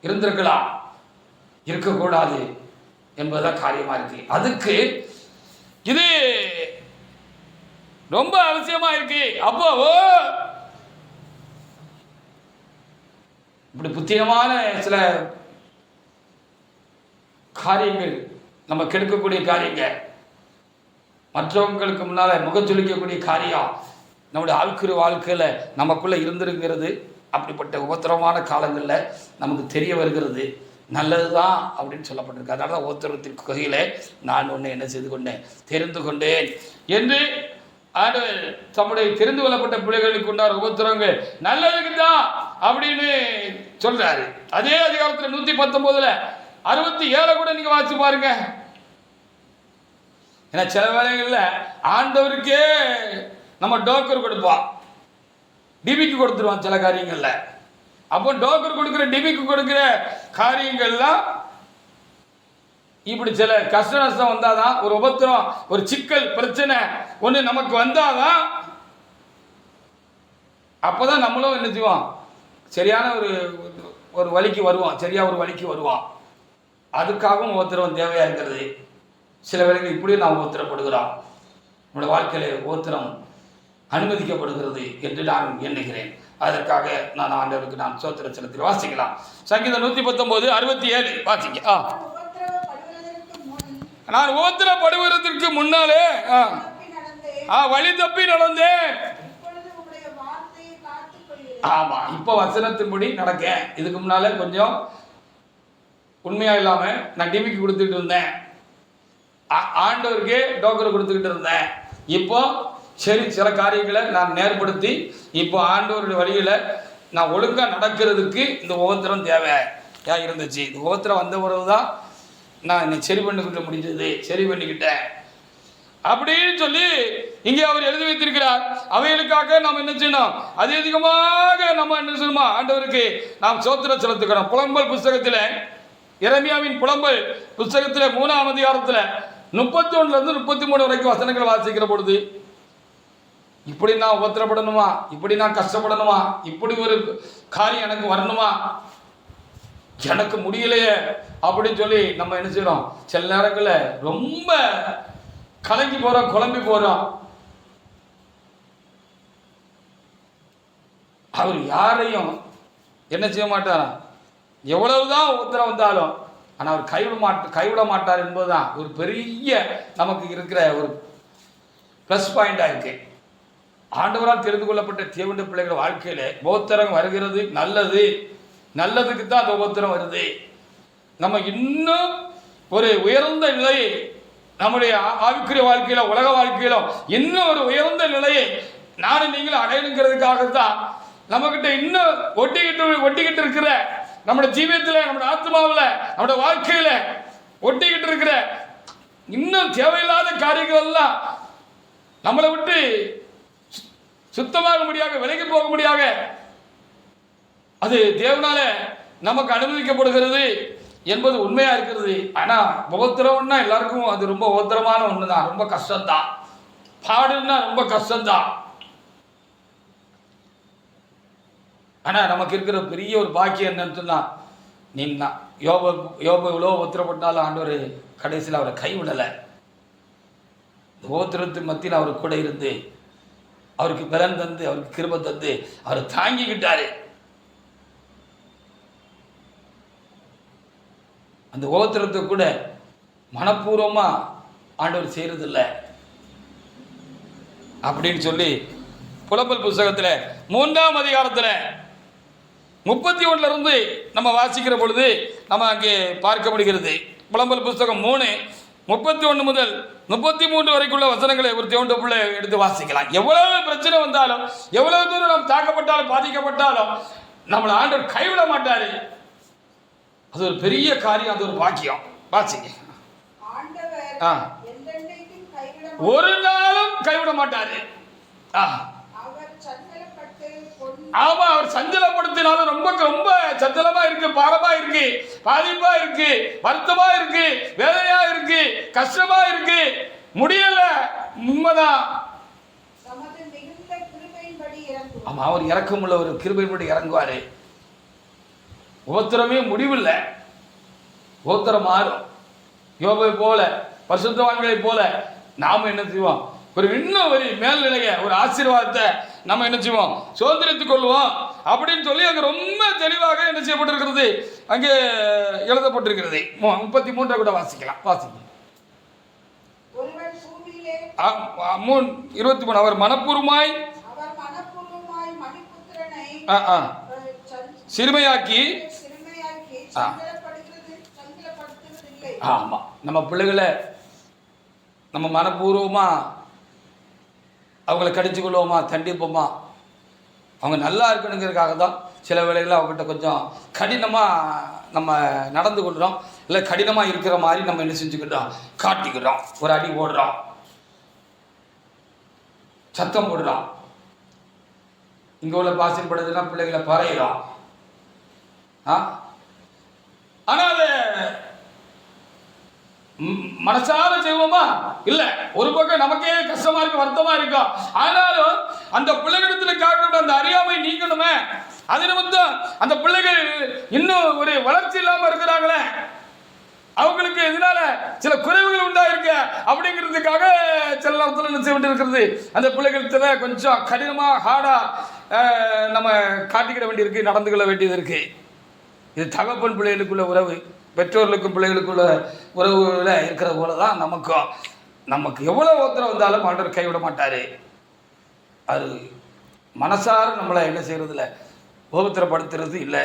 இருந்திருக்கலாம், இருக்கக்கூடாது என்பதுதான் காரியமா இருக்கு. அதுக்கு இது ரொம்ப அவசியமா இருக்கு. அப்போ இப்படி புத்தியமான சில காரியங்கள், நம்ம கெடுக்கக்கூடிய காரியங்கள், மற்றவங்களுக்கு முன்னால முகச்சொலிக்கக்கூடிய காரியம் நம்முடைய ஆவிக்குரிய வாழ்க்கையில நமக்குள்ள இருந்திருக்கிறது. அப்படிப்பட்ட உபத்திரமான காலங்களில் நமக்கு தெரிய வருகிறது நல்லது தான் அப்படின்னு சொல்லப்பட்டிருக்கு. அதனால தான் உபத்திரத்திற்கு கொகையில் நான் ஒன்று என்ன செய்து கொண்டேன், தெரிந்து கொண்டேன் என்று ஆண்டவர் தம்முடைய தெரிந்து கொள்ளப்பட்ட பிள்ளைகளுக்கு உண்டான உபத்திரங்கள் நல்லதுக்கு தான் அப்படின்னு சொல்றாரு. அதே அதிகாரத்தில் 119 67 கூட நீங்க வாசிச்சு பாருங்க. ஏன்னா சில வேளைகளில் ஆண்டவருக்கே நம்ம டோக்கர் கொடுப்போம், டிபிக்கு கொடுத்துருவோம் சில காரியங்கள்ல. அப்போ டோக்கர் கொடுக்குற டிபிக்கு கொடுக்குற காரியங்கள்லாம் இப்படி சில கஷ்ட நஷ்டம் வந்தாதான், ஒரு உபத்திரம் ஒரு சிக்கல் பிரச்சனை ஒன்று நமக்கு வந்தாதான் அப்போதான் நம்மளும் என்ன செய்வோம், சரியான ஒரு வழிக்கு வருவோம், சரியா ஒரு வழிக்கு வருவோம். அதுக்காகவும் உபத்திரம் தேவையா இருக்கிறது. சில வேளைகள் இப்படியும் நாம் உபத்திரப்படுகிறோம், நம்முடைய வாழ்க்கையில உபத்திரம் அனுமதிக்கப்படுகிறது என்று நான் எண்ணுகிறேன். அதற்காக நான் ஆண்டவருக்கு நான் சோத்திர செலுத்தி வாசிக்கலாம். சங்கீதம் 119 67 வாசிங்க. நான் உபத்திரப்படுவதற்கு முன்னாலே வழி தப்பி நடந்தேன். ஆமா, இப்ப வசனத்தின்படி நடக்க. இதுக்கு முன்னால கொஞ்சம் உண்மையா இல்லாம நான் டிவிக்கு கொடுத்துட்டு இருந்தேன், ஆண்டவருக்கே டோக்கரை கொடுத்துக்கிட்டு இருந்தேன். இப்போ சரி, சில காரியங்களை நான் நேர்படுத்தி இப்போ ஆண்டவருடைய வழியில நான் ஒழுங்கா நடக்கிறதுக்கு இந்த உபத்திரம் தேவையா இருந்துச்சு. இந்த உபத்திரம் வந்த பிறகு தான் நான் என்னை சரி பண்ணிக்கிட்ட முடிஞ்சது, சரி பண்ணிக்கிட்டேன் அப்படின்னு சொல்லி இங்கே அவர் எழுதி வைத்திருக்கிறார். அவைகளுக்காக நாம் என்ன செய்யணும், அதிகமாக நம்ம என்ன செய்யணுமா, ஆண்டவருக்கு நாம் சோத்திர செலுத்துக்கிறோம். புலம்பல் புஸ்தகத்தில், எரேமியாவின் புலம்பல் புஸ்தகத்தில் 3ஆம் அதிகாரத்தில் 31 33 வரைக்கும் வசனங்களை வாசிக்கிற பொழுது, இப்படி நான் உபத்திரப்படணுமா, இப்படி நான் கஷ்டப்படணுமா, இப்படி ஒரு காரியம் எனக்கு வரணுமா, எனக்கு முடியலையே அப்படின்னு சொல்லி நம்ம என்ன செய்யறோம், சில நேரங்களில் ரொம்ப கலங்கி போறோம், குழம்பி போறோம். அவர் யாரையும் என்ன செய்ய மாட்டாரா, எவ்வளவுதான் உத்தரவு வந்தாலும் ஆனால் அவர் கைவிட மாட்டார் என்பதுதான் ஒரு பெரிய நமக்கு இருக்கிற ஒரு ப்ளஸ் பாயிண்டா இருக்கு. ஆண்டவரால் தெரிந்து கொள்ளப்பட்ட தேவனுடைய பிள்ளைகள் வாழ்க்கையில உபத்திரம் வருகிறது நல்லது, நல்லதுக்கு தான் அந்த உபத்திரம் வருது. நம்ம இன்னும் ஒரு உயர்ந்த நிலையை நம்முடைய ஆவிக்குரிய வாழ்க்கையில, உலக வாழ்க்கையிலும் இன்னும் ஒரு உயர்ந்த நிலையை நானும் நீங்களும் அடையணுங்கிறதுக்காகத்தான் நம்ம கிட்ட இன்னும் ஒட்டிக்கிட்டு இருக்கிற நம்முடைய ஜீவியத்தில், நம்முடைய ஆத்மாவில், நம்முடைய வாழ்க்கையில ஒட்டிக்கிட்டு இருக்கிற இன்னும் தேவையில்லாத காரியங்கள் எல்லாம் நம்மளை விட்டு சுத்தமாக முடியாத, விலகி போக முடியாத, அது தேவனால நமக்கு அனுமதிக்கப்படுகிறது என்பது உண்மையா இருக்கிறது. ஆனா உபத்திரம்னா எல்லாருக்கும் அது ரொம்ப உபத்திரமான ஒண்ணுதான், ரொம்ப கஷ்டம்தான். பாடுன்னா ரொம்ப கஷ்டம்தான். ஆனா நமக்கு இருக்கிற பெரிய ஒரு பாக்கியம் என்னன்னு சொன்னா, நீன்னா யோபு இவ்வளோ உபத்திரப்பட்டாலும் ஆண்டவர் கடைசியில் அவரை கைவிடலை. உபத்திரத்தின் மத்தியில் அவர் கூட இருந்து அவருக்கு பலன் தந்து, அவருக்கு கிருபை தந்து அவர் தாங்கிக்கிட்டாரு. அந்த உபத்திரத்தை கூட மனப்பூர்வமா ஆண்டவர் செய்யறதில்லை அப்படின்னு சொல்லி புலம்பல் புஸ்தகத்தில் 3ஆம் அதிகாரத்தில் 31 இருந்து நம்ம வாசிக்கிற பொழுது நம்ம அங்கே பார்க்க முடிகிறது. புலம்பல் புஸ்தகம் 3:31 முதல் 33 வரைக்குள்ள வசனங்களை ஒரு தேவனுடைய பிள்ளை எடுத்து வாசிக்கலாம். எவ்வளவு பிரச்சனை வந்தாலும், எவ்வளவு தூரம் நாம் தாக்கப்பட்டாலும், பாதிக்கப்பட்டாலும் நம்மளை ஆண்டவர் கைவிட மாட்டாரு. அது ஒரு பெரிய காரியம், அது ஒரு பாக்கியம். வாசிங்க. ஒரு நாளும் கைவிட மாட்டாரு. ஆமா, அவர் சஞ்சலப்படுத்தினாலும் ரொம்ப ரொம்ப சஞ்சலமா இருக்கு, பாரமா இருக்கு, பாதிப்பா இருக்கு, வருத்தமா இருக்கு, வேதனையா இருக்கு, கஷ்டமா இருக்கு, முடியல, உண்மைதான். ஆமா, அவர் இறக்கமுள்ள ஒரு கிருபையின்படி இறங்குவாரு. உபத்திரமே முடிவில்லை, உபத்திரம் மாறும். யோபை போல, பரிசுத்தவான்களை போல நாம என்ன செய்வோம், ஒரு இன்னும் ஒரு மேல்நிலைய ஒரு ஆசீர்வாதத்தை நம்ம என்ன செய்வோம், சுதந்திரித்துக் கொள்வோம் அப்படின்னு சொல்லி அங்கே ரொம்ப தெளிவாக என்ன செய்யப்பட்டிருக்கிறது, அங்கே எழுதப்பட்டிருக்கிறது. 33 கூட வாசிக்கலாம். வாசிக்கலாம். 23 அவர் மனப்பூர்வமாய் சிறுமையாக்கி ஆமா, நம்ம பிள்ளைகளை நம்ம மனப்பூர்வமா அவங்கள கடிச்சுக்கொள்வோமா, தண்டிப்போமா, அவங்க நல்லா இருக்கணுங்கிறதுக்காக தான் சில வேளைகளில் அவங்ககிட்ட கொஞ்சம் கடினமாக நம்ம நடந்து கொள்கிறோம். இல்லை கடினமாக இருக்கிற மாதிரி நம்ம என்ன செஞ்சுக்கிட்டோம், காட்டிக்கிறோம். ஒரு அடி போடுறோம், சத்தம் போடுறோம். இங்கே உள்ள பாசில் படுறதுனா பிள்ளைகளை பறையிறோம். ஆனால் அதை மனசார செய்வோமா? இல்ல. ஒரு பக்கம் நமக்கே கஷ்டமா இருக்கு, வருத்தமா இருக்கும். ஆனாலும் அந்த பிள்ளைகளிடத்துல காட்டுற அந்த அறியாமை நீக்கணுமே, அது நிமித்தம் அந்த பிள்ளைகள் இன்னும் ஒரு வளர்ச்சி இல்லாம இருக்கிறாங்களே, அவங்களுக்கு இதனால சில குறைவுகள் உண்டாயிருக்கு அப்படிங்கிறதுக்காக சில நேரத்தில் என்ன செய்ய வேண்டியிருக்கிறது, அந்த பிள்ளைகளுக்கு கொஞ்சம் கடினமா ஹார்டா நம்ம காட்டிக்கிட வேண்டியிருக்கு, நடந்து கொள்ள வேண்டியது இருக்கு. இது தகப்பன் பிள்ளைகளுக்குள்ள உறவு, பெற்றோர்களுக்கும் பிள்ளைகளுக்குள்ள உறவுல இருக்கிற போல தான் நமக்கு எவ்வளோ ஒருத்தர் வந்தாலும் ஆண்டவர் கைவிட மாட்டார். அது மனசார நம்மளை என்ன செய்யறதில்ல, உபத்திரப்படுத்துறது இல்லை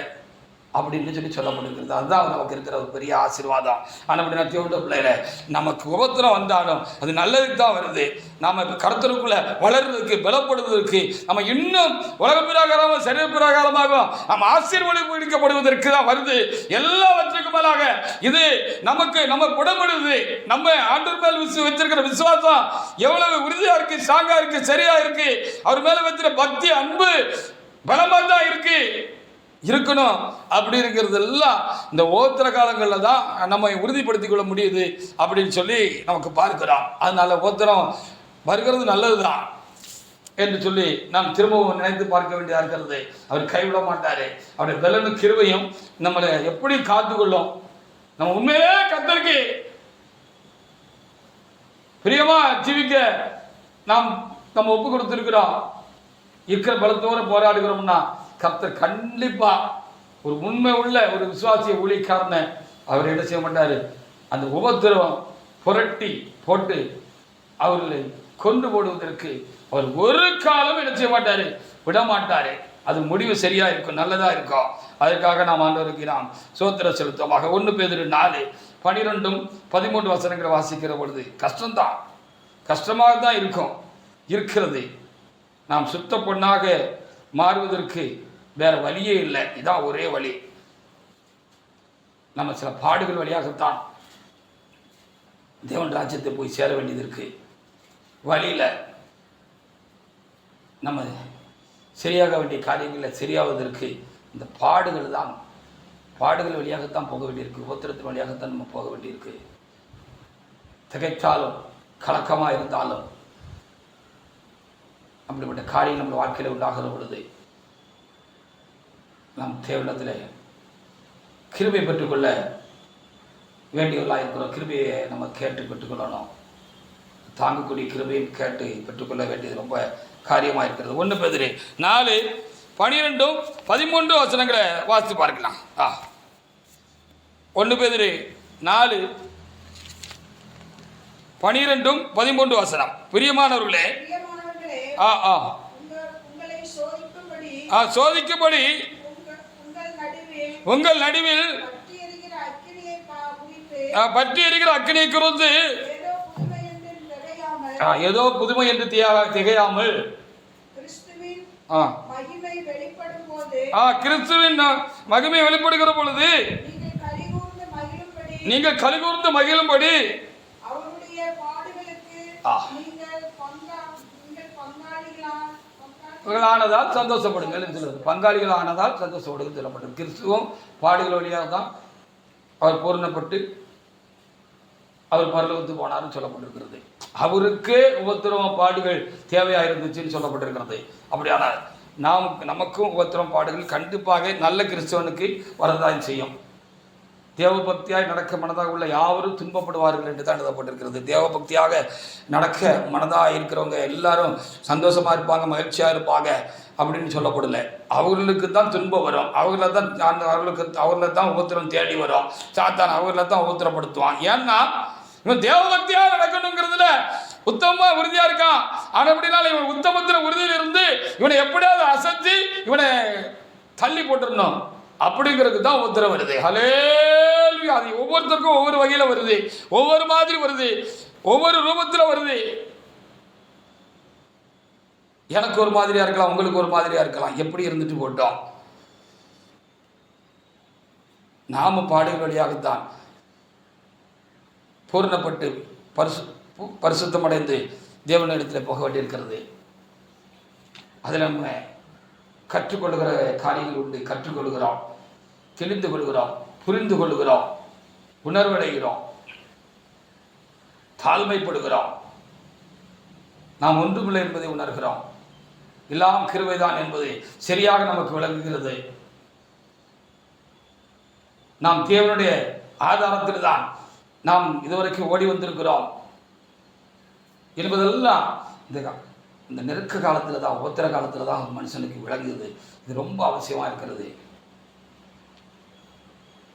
அப்படின்னு சொல்லப்பட்டிருக்கிறது. அதுதான் நமக்கு இருக்கிற ஒரு பெரிய ஆசீர்வாதம். ஆனால் அப்படி நான் தேவனுடைய பிள்ளைகளை நமக்கு உபத்திரம் வந்தாலும் அது நல்லதுக்கு தான் வருது. நாம் இப்போ கர்த்தருக்குள்ள வளர்றதுக்கு, பலப்படுவதற்கு, நம்ம இன்னும் உலக பிரகாரமாக சரீர பிரகாரமாக நம்ம ஆசீர்வதிக்கப்படுவதற்கு தான் வருது. எல்லாவற்றுக்கும் மேலாக இது நம்ம உடம்படுது. நம்ம ஆண்டவர் மேல் வச்சிருக்கிற விசுவாசம் எவ்வளவு உறுதியா இருக்கு, ஸ்ட்ராங்கா இருக்கு, சரியா இருக்கு. அவர் மேல வச்சிருக்கிற பக்தி, அன்பு பலமா தான் இருக்கணும். அப்படி இருக்கிறது எல்லாம் இந்த ஓத்திர காலங்களில் தான் நம்ம உறுதிப்படுத்திக் கொள்ள முடியுது அப்படின்னு சொல்லி நமக்கு பார்க்கிறோம். அதனால ஓத்திரம் வருகிறது நல்லதுதான் என்று சொல்லி நாம் திரும்பவும் நினைத்து பார்க்க வேண்டியதாக இருக்கிறது. அவர் கைவிட மாட்டாரு. அவருடைய பலனும் கிருபையும் நம்மளை எப்படி காத்துக்கொள்ளும். நம்ம உண்மையிலே கர்த்தருக்கு பிரியமா ஜீவிக்க நம்ம ஒப்பு கொடுத்திருக்கிறோம். இருக்கிற பலத்தோடு போராடுகிறோம்னா கர்த்தர் கண்டிப்பா ஒரு உண்மை உள்ள ஒரு விசுவாசிய ஊழியக்காரனை அவர் என்ன செய்ய மாட்டாரு, அந்த உபத்திரவம் புரட்டி போட்டு அவர்களை கொண்டு போடுவதற்கு அவர் ஒரு காலம் என்ன செய்ய மாட்டாரு, விட மாட்டாரு. அது முடிவு சரியா இருக்கும், நல்லதா இருக்கும். அதற்காக நாம் ஆண்டவருக்கு நாம் சோத்திர செலுத்தமாக 1 பேதுரு 4:12-13 வசனங்களை வாசிக்கிற பொழுது கஷ்டமாக தான் இருக்கிறது. நாம் சுத்த பொண்ணாக மாறுவதற்கு வேற வழியே இல்லை. இதான் ஒரே வழி. நம்ம சில பாடுகள் வழியாகத்தான் தேவன் ராஜ்யத்தை போய் சேர வேண்டியது இருக்கு. வழியில் நம்ம சரியாக வேண்டிய காரியங்களில் சரியாவதற்கு இந்த பாடுகள் வழியாகத்தான் போக வேண்டியிருக்கு. உபத்திரத்தின் வழியாகத்தான் நம்ம போக வேண்டியிருக்கு. திகைத்தாலும் கலக்கமாக இருந்தாலும் அப்படிப்பட்ட காரியம் நம்ம வாழ்க்கையில் உண்டாகிற பொழுது நாம் தேவனிடத்தில் கிருபை பெற்றுக்கொள்ள வேண்டியவர்களாக இருக்கிறோம். கிருபையை நம்ம கேட்டு பெற்றுக்கொள்ளணும். தாங்கக்கூடிய கிருபையை கேட்டு பெற்றுக்கொள்ள வேண்டியது ரொம்ப காரியமாக இருக்கிறது. 1 பேதுரு 4:12-13 வசனங்களை வாசித்து பார்க்கலாம். 1 பேதுரு 4:12-13 வசனம். பிரியமானவர்களே, சோதிக்கும்படி உங்கள் நடுவில் பற்றி எரிகிற அக்கினியை குறித்து ஏதோ புதுமை என்று திகையாமல் கிறிஸ்துவின் மகிமை வெளிப்படுகிற பொழுது நீங்கள் கலிகூர்ந்து மகிழும்படி ஆனதால் சந்தோஷப்படுங்கள் என்று சொல்லுவது. பங்காளிகள் ஆனதால் சந்தோஷப்படுங்கள் சொல்லப்பட்டது. கிறிஸ்துவும் பாடுகள் வழியாக தான் அவர் பூரணப்பட்டு அவர் பரலோகத்துக்கு போனார்னு சொல்லப்பட்டிருக்கிறது. அவருக்கு உபத்திரவம் பாடுகள் தேவையாக இருந்துச்சுன்னு சொல்லப்பட்டிருக்கிறது. அப்படியானால் நமக்கும் உபத்திரவம் பாடுகள் கண்டிப்பாக நல்ல கிறிஸ்தவனுக்கு வரதான் செய்யும். தேவபக்தியாக நடக்க மனதாக உள்ள யாவரும் துன்பப்படுவார்கள் என்று தான் எழுதப்பட்டிருக்கிறது. தேவபக்தியாக நடக்க மனதாக இருக்கிறவங்க எல்லாரும் சந்தோஷமாக இருப்பாங்க, மகிழ்ச்சியாக இருப்பாங்க அப்படின்னு சொல்லப்படலை. அவர்களுக்கு தான் துன்பம் வரும். அவர்களை தான் உபத்திரம் தேடி வரும். சாத்தான் அவர்களை தான் உபத்திரப்படுத்துவான். ஏன்னா இவன் தேவபக்தியாக நடக்கணுங்கிறதுல உத்தமமா உறுதியா இருக்கான். ஆனா அப்படின்னால இவன் உத்தமத்தின உறுதியில் இருந்து இவனை எப்படியாவது அசைச்சு இவனை தள்ளி போட்டுடணும். அப்படிங்கிறது தான் உத்தரவு வருது. ஹல்லேலூயா. அது ஒவ்வொருத்தருக்கும் ஒவ்வொரு வகையில் வருது, ஒவ்வொரு மாதிரி வருது, ஒவ்வொரு ரூபத்தில் வருது. எனக்கு ஒரு மாதிரியா இருக்கலாம், உங்களுக்கு ஒரு மாதிரியா இருக்கலாம். எப்படி இருந்துட்டு போட்டோம். நாம பாடுகள் வழியாகத்தான் பூர்ணப்பட்டு பரிசுத்தமடைந்து தேவனிடத்தில் போக வேண்டியிருக்கிறது. அதில் நம்ம கற்றுக்கொள்கிற காரியங்கள் உண்டு. கற்றுக்கொள்கிறோம், தெரிந்து கொள்கிறோம், புரிந்து கொள்கிறோம், உணர்வடைகிறோம், தாழ்மைப்படுகிறோம். நாம் ஒன்றுமில்லை என்பதை உணர்கிறோம். எல்லாம் கிருபைதான் என்பது சரியாக நமக்கு விளங்குகிறது. நாம் தேவனுடைய ஆதாரத்தில் தான் நாம் இதுவரைக்கும் ஓடி வந்திருக்கிறோம் என்பதெல்லாம் இந்த நெருக்க காலத்தில் தான், உத்தர காலத்தில் தான் ஒரு மனுஷனுக்கு விளங்குது. இது ரொம்ப அவசியமாக இருக்கிறது.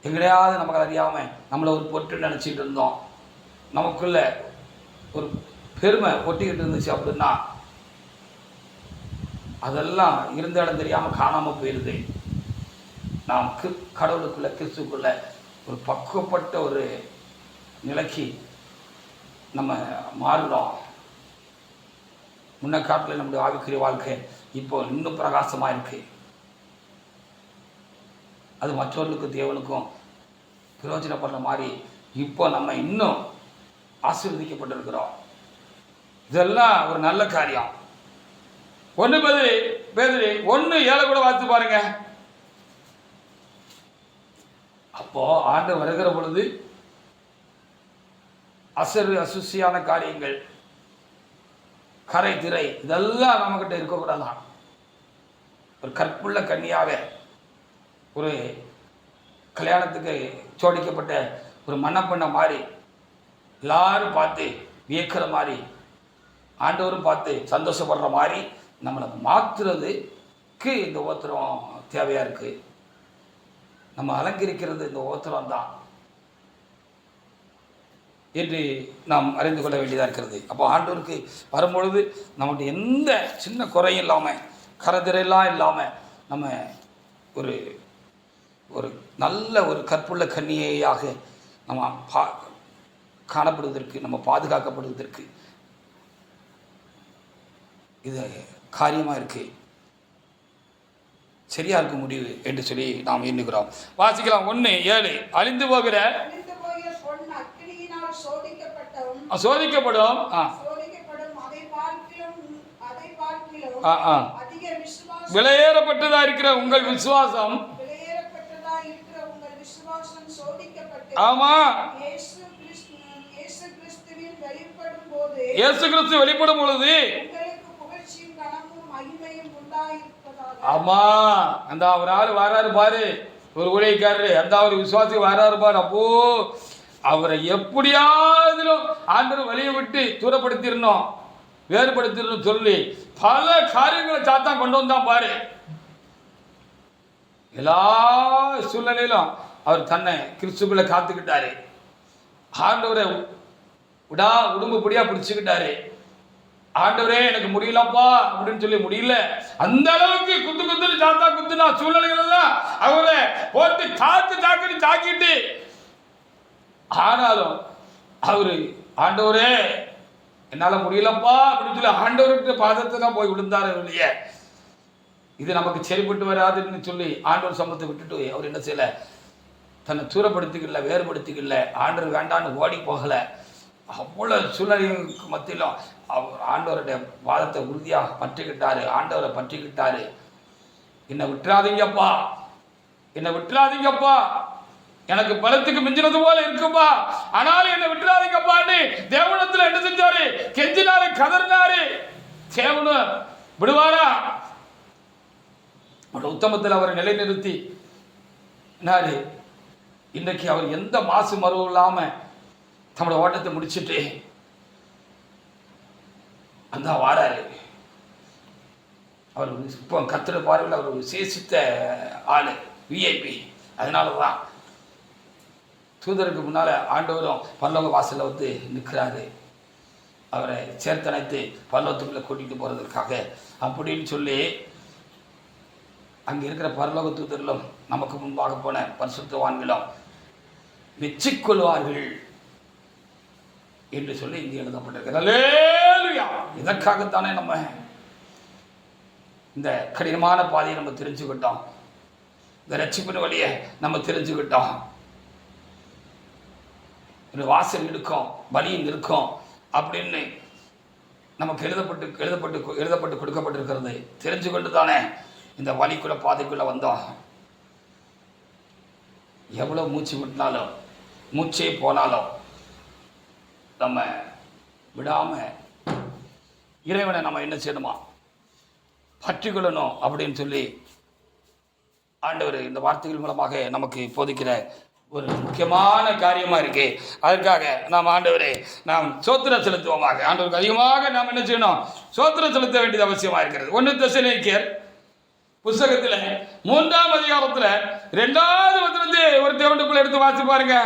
எங்கடையாவது நமக்கு அறியாமல் நம்மளை ஒரு பொட்டு நினச்சிக்கிட்டு இருந்தோம், நமக்குள்ள ஒரு பெருமை ஒட்டிக்கிட்டு இருந்துச்சு அப்படின்னா அதெல்லாம் இருந்த இடம் தெரியாமல் காணாமல் போயிடுது. நாம் கடவுளுக்குள்ள கிறிஸ்துக்குள்ள ஒரு பக்குவப்பட்ட ஒரு நிலைக்கு நம்ம மாறுறோம். முன்ன காட்டில் நம்முடைய ஆவிக்குரிய வாழ்க்கை இப்போ இன்னும் பிரகாசமாக இருக்கு. அது மற்றவர்களுக்கும் தேவனுக்கும் பிரயோஜனப்படுற மாதிரி இப்போ நம்ம இன்னும் ஆசீர்வதிக்கப்பட்டிருக்கிறோம். இதெல்லாம் ஒரு நல்ல காரியம். 1:1 கூட வாசித்து பாருங்க. அப்போ ஆண்டு வருகிற பொழுது அசுசியான காரியங்கள், கரை திரை இதெல்லாம் நம்மகிட்ட இருக்கக்கூடாதான். ஒரு கற்புள்ள கன்னியாக, ஒரு கல்யாணத்துக்கு சோடிக்கப்பட்ட ஒரு மணப்பெண்ணை மாதிரி எல்லாரும் பார்த்து வியக்கிற மாதிரி, ஆண்டவரும் பார்த்து சந்தோஷப்படுற மாதிரி நம்மளை மாற்றுறதுக்கு இந்த ஓத்திரம் தேவையாக இருக்குது. நம்ம அலங்கரிக்கிறது இந்த ஓத்திரம் தான் என்று நாம் அறிந்து கொள்ள வேண்டியதாக இருக்கிறது. அப்போ ஆண்டவருக்கு வரும்பொழுது நம்மகிட்ட எந்த சின்ன குறையும் இல்லாமல், கரதிரையெல்லாம் இல்லாமல் நம்ம ஒரு ஒரு நல்ல ஒரு கற்புள்ள கன்னியாக நம்ம காணப்படுவதற்கு, நம்ம பாதுகாக்கப்படுவதற்கு இது காரியமாக இருக்குது. சரியா இருக்க முடிவு என்று சொல்லி நாம் எண்ணுகிறோம். வாசிக்கலாம். 1:7 அழிந்து போகிற சோதிக்கப்படும் விலையேறப்பட்டதா இருக்கிற உங்கள் விசுவாசம், ஆமா, இயேசு கிறிஸ்து வெளிப்படும் பொழுது, ஆமா, அந்த ஒரு ஆள் வராரு பாரு, ஒரு ஊழியக்காரரு, அந்த ஒரு விசுவாசி வராரு பாரு. அப்போ அவரை எப்படியாவது ஆண்டவர் வழியை விட்டு தூரப்படுத்திடணும், வேறுபடுத்திடணும் சொல்லி பல காரியங்களை சாத்தான் கொண்டு வந்தான் பாரு. எல்லா சூழ்நிலையிலும் அவர் தன்னை கிறிஸ்துக்குள்ள காத்துக்கிட்டாரு. ஆண்டவரை உடம்புப்படியா பிடிச்சுக்கிட்டாரு. ஆண்டவரே எனக்கு முடியலப்பா அப்படின்னு சொல்லி முடியல. அந்த அளவுக்கு குத்துன்னு சாத்தா குத்துனா சூழ்நிலைகள் எல்லாம் அவரை போட்டு தாக்குன்னு தாக்கிட்டு, ஆனாலும் அவரு ஆண்டவரே என்னால முடியலப்பா அப்படின்னு சொல்லி ஆண்டவர்கிட்ட பாதத்தை தான் போய் விழுந்தாரு இல்லையே. இது நமக்கு சரிப்பட்டு வராதுன்னு சொல்லி ஆண்டவர் சம்பத்தை விட்டுட்டு அவர் என்ன செய்யல, தன்னை தூரப்படுத்திக்கல, வேறுபடுத்திக்கல, ஆண்டவர் வேண்டான்னு ஓடி போகல. அவ்வளவு சூழ்நிலைகளுக்கு மத்தியிலும் அவர் ஆண்டவருடைய வாதத்தை உறுதியாக பற்றிக்கிட்டாரு, ஆண்டவரை பற்றிக்கிட்டாரு. என்னை விட்டுறாதீங்கப்பா, என்னை விட்டுறாதீங்கப்பா, எனக்கு பலத்துக்கு மிஞ்சினது போல இருக்குப்பா, ஆனாலும் என்னை விட்டுறாதீங்கப்பான்னு தேவனத்துல என்ன செஞ்சாரு, கெஞ்சினாரு, கதறினாரு. தேவனும் விடுவாரா? உத்தமத்தில் அவரை நிலைநிறுத்தி இன்றைக்கு அவர் எந்த மாசு மருவும் இல்லாம தன்னோட ஓட்டத்தை முடிச்சுட்டு அந்த வாராரு. அவர் இப்போ கத்திர பார்வையில் அவர் விசேஷித்த ஆளு, விஐபி. அதனாலதான் தூதருக்கு முன்னால ஆண்டவரும் பல்லவ வாசல்ல வந்து நிற்கிறாரு, அவரை சேர்த்தனைத்து பல்லவத்துக்குள்ள கூட்டிட்டு போறதற்காக அப்படின்னு சொல்லி அங்கே இருக்கிற பரலோக தூதர்களும் நமக்கு முன்பாக போன பரிசுத்தவான்களும் மெச்சிக்கொள்வார்கள் என்று சொல்லி இங்கே எழுதப்பட்டிருக்கிறது. அல்லேலூயா. இதற்காகத்தானே நம்ம இந்த கடினமான பாதையை நம்ம தெரிஞ்சுக்கிட்டோம், இந்த ரட்சிப்பின் வழியை நம்ம தெரிஞ்சுக்கிட்டோம். வாசல் இருக்கும், வழியும் இருக்கும் அப்படின்னு நமக்கு எழுதப்பட்டு கொடுக்கப்பட்டிருக்கிறது. தெரிஞ்சு கொண்டு தானே இந்த வழிக்குள்ள பாதைக்குள்ள வந்தோம். எவ்வளோ மூச்சு விட்டாலும் மூச்சே போனாலும் நம்ம விடாம இறைவனை நம்ம என்ன செய்யணுமா, பற்றிக்கொள்ளணும் அப்படின்னு சொல்லி ஆண்டவர் இந்த வார்த்தைகள் மூலமாக நமக்கு போதிக்கிற ஒரு முக்கியமான காரியமாக இருக்கு. அதற்காக நாம் ஆண்டவரே நாம் சோத்திரம் செலுத்துவோமாக. ஆண்டவருக்கு அதிகமாக நாம் என்ன செய்யணும், சோத்திரம் செலுத்த வேண்டியது அவசியமாக இருக்கிறது. 1 தெசலோனிக்கேயர் புஸ்தகத்தில் 3ஆம் அதிகாரத்தில் 2வது வசனத்தை ஒரு தேவனுக்குள்ள எடுத்து வாசி பாருங்க.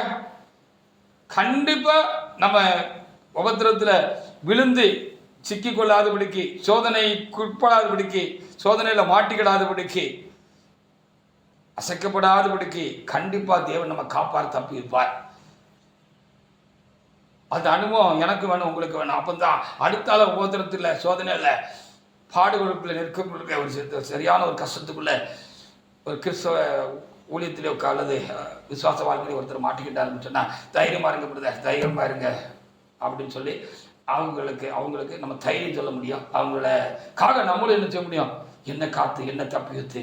கண்டிப்பா நம்ம உபத்திரத்தில் விழுந்து சிக்கிக்கொள்ளாதபடிக்கு, சோதனைக்குட்படாதபடிக்கு, சோதனையில் மாட்டிக்கிடாதபடிக்கு, அசைக்கப்படாதபடிக்கு கண்டிப்பா தேவன் நம்ம காப்பார் தப்பி இருப்பார். அந்த அனுபவம் எனக்கு வேணும், உங்களுக்கு வேணும். அப்பந்தான் அடுத்தால உபத்திரத்தில், சோதனையில், பாடுகளுக்குள்ள நெருக்கப்படுற ஒரு சரியான ஒரு கஷ்டத்துக்குள்ள ஒரு கிறிஸ்தவ ஊழியத்திலே அல்லது விசுவாச வாழ்க்கையில் ஒருத்தர் மாட்டிக்கிட்டாருன்னு சொன்னால் தைரியமாக இருங்க பிரதர், தைரியமாக இருங்க அப்படின்னு சொல்லி அவங்களுக்கு நம்ம தைரியம் சொல்ல முடியும். அவங்களுக்காக நம்மளும் என்ன செய்ய முடியும், என்னை காத்து, என்னை தப்பி வைத்து,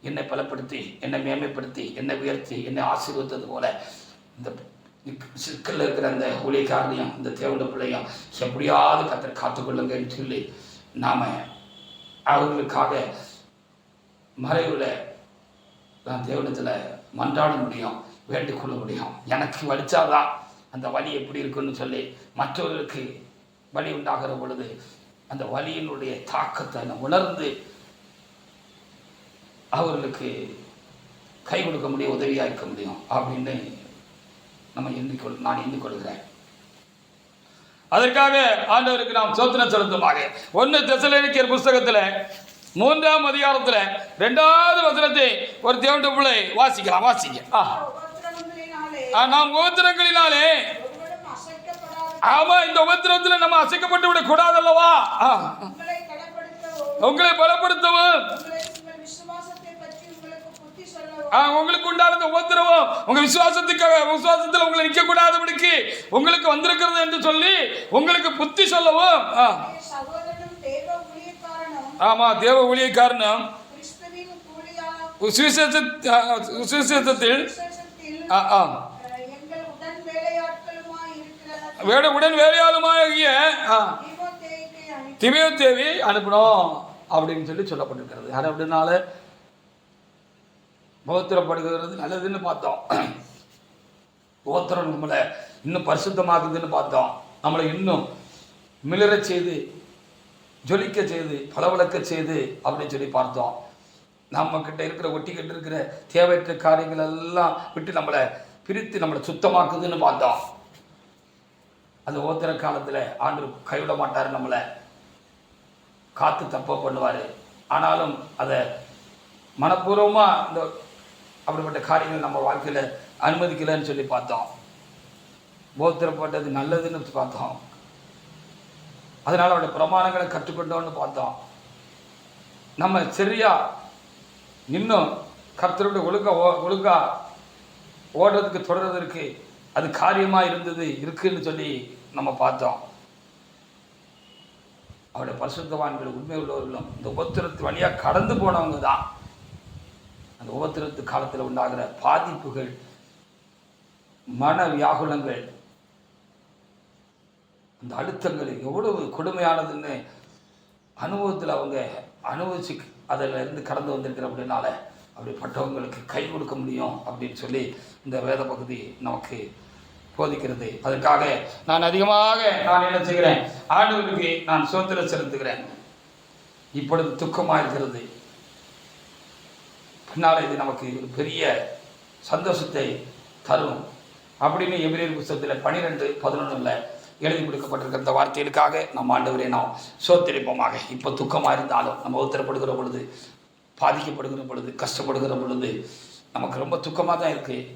என்னை பலப்படுத்தி, என்னை மேன்மைப்படுத்தி, என்னை உயர்த்தி, என்னை ஆசீர்வதித்தது போல இந்த சிக்கலில் இருக்கிற அந்த ஊழியக்காரனையும் இந்த தேவனுடைய பிள்ளையும் எப்படியாவது கத்தர் காத்துக்கொள்ளுங்கன்னு சொல்லி நாம் அவர்களுக்காக மறைவில் நான் தேவனத்தில் மன்றாட முடியும், வேண்டிக் கொள்ள முடியும். எனக்கு வலிச்சாதான் அந்த வலி எப்படி இருக்குன்னு சொல்லி மற்றவர்களுக்கு வலி உண்டாகிற பொழுது அந்த வலியினுடைய தாக்கத்தை நான் உணர்ந்து அவர்களுக்கு கை கொடுக்க முடியும், உதவியாக இருக்க முடியும் அப்படின்னு நான் எண்ணிக்கொள்கிறேன். அதற்காக ஆண்டவருக்கு நாம் சோத்திரம் செலுத்துமாக. 1 தெசலோனிக்கேயர் புஸ்தகத்தில் 3ஆம் அதிகாரத்தில் 2வது வசனத்தை ஒரு தேவனுடைய பிள்ளை வாசிக்கலாம். வாசிங்க. நாம் உபத்திரங்களினாலே, ஆமா, இந்த உபத்திரத்தில் நம்ம அசைக்கப்பட்டு விட கூடாது அல்லவா, உங்களை பலப்படுத்தவும் உங்களுக்கு உண்டான உபத்திரவம் உங்க விசுவாசத்தில் உங்களை நிற்க கூடாதபடிக்கு உங்களுக்கு வந்திருக்கிறது என்று சொல்லி உங்களுக்கு புத்தி சொல்லவும். ஆமா, தேவ ஊழியக்காரனும் சுவிசேஷத்தில் உடன் வேலையாளுமாகிய தீமோத்தேயுவை அனுப்பணும் அப்படின்னு சொல்லி சொல்லப்பட்டிருக்கிறது. அது அப்படின்னால உபத்திரப்படுகிறது நல்லதுன்னு பார்த்தோம், உபத்திரம் நம்மளை இன்னும் பரிசுத்தமாக்குதுன்னு பார்த்தோம், நம்மளை இன்னும் மிளற செய்து, ஜொலிக்க செய்து, பளபளக்க செய்து அப்படின்னு சொல்லி பார்த்தோம். நம்ம கிட்ட இருக்கிற ஒட்டிக்கிட்டு இருக்கிற தேவையற்ற காரியங்கள் எல்லாம் விட்டு நம்மளை பிரித்து நம்மளை சுத்தமாக்குதுன்னு பார்த்தோம். அந்த உபத்திர காலத்தில் ஆண்டவர் கைவிட மாட்டார், நம்மளை காத்து தப்ப பண்ணுவார். ஆனாலும் அதை மனப்பூர்வமாக இந்த அப்படிப்பட்ட காரியங்கள் நம்ம வாழ்க்கையில் அனுமதிக்கலைன்னு சொல்லி பார்த்தோம். உபத்திரப்பட்டது நல்லதுன்னு பார்த்தோம். அதனால் அவருடைய பிரமாணங்களை கற்றுக்கொண்டோன்னு பார்த்தோம். நம்ம சரியா இன்னும் கர்த்தருடைய ஒழுங்கா ஓடுறதுக்கு தொடர்றதுக்கு அது காரியமாக இருக்குன்னு சொல்லி நம்ம பார்த்தோம். அவருடைய பரிசுத்தவான்கள் உண்மை உள்ளவர்களும் இந்த உபத்திரத்து வழியாக கடந்து போனவங்க தான். அந்த உபத்திரத்து காலத்தில் உண்டாகிற பாதிப்புகள், மன வியாகுலங்கள், அந்த அழுத்தங்கள் எவ்வளவு கொடுமையானதுன்னு அனுபவத்தில் அவங்க அனுபவிச்சு அதில் இருந்து கடந்து வந்திருக்கிற அப்படின்னால அப்படிப்பட்டவங்களுக்கு கை கொடுக்க முடியும் அப்படின்னு சொல்லி இந்த வேத பகுதி நமக்கு போதிக்கிறது. அதற்காக நான் அதிகமாக என்ன செய்கிறேன், ஆண்டவருக்கு நான் சோத்திரம் செலுத்துகிறேன். இப்பொழுது துக்கமாக இருக்கிறது, பின்னால் இது நமக்கு ஒரு பெரிய சந்தோஷத்தை தரும் அப்படின்னு எபிரேயர் புத்தகத்தில் 12:11 எழுதி கொடுக்கப்பட்டிருக்கிற இந்த வார்த்தைகளுக்காக நம்ம ஆண்டவரே நாம் சோத்திரிப்போமாக. இப்போ துக்கமாக இருந்தாலும், நம்ம உத்தரப்படுகிற பொழுது பாதிக்கப்படுகிற பொழுது, கஷ்டப்படுகிற பொழுது நமக்கு ரொம்ப துக்கமாக தான் இருக்குது,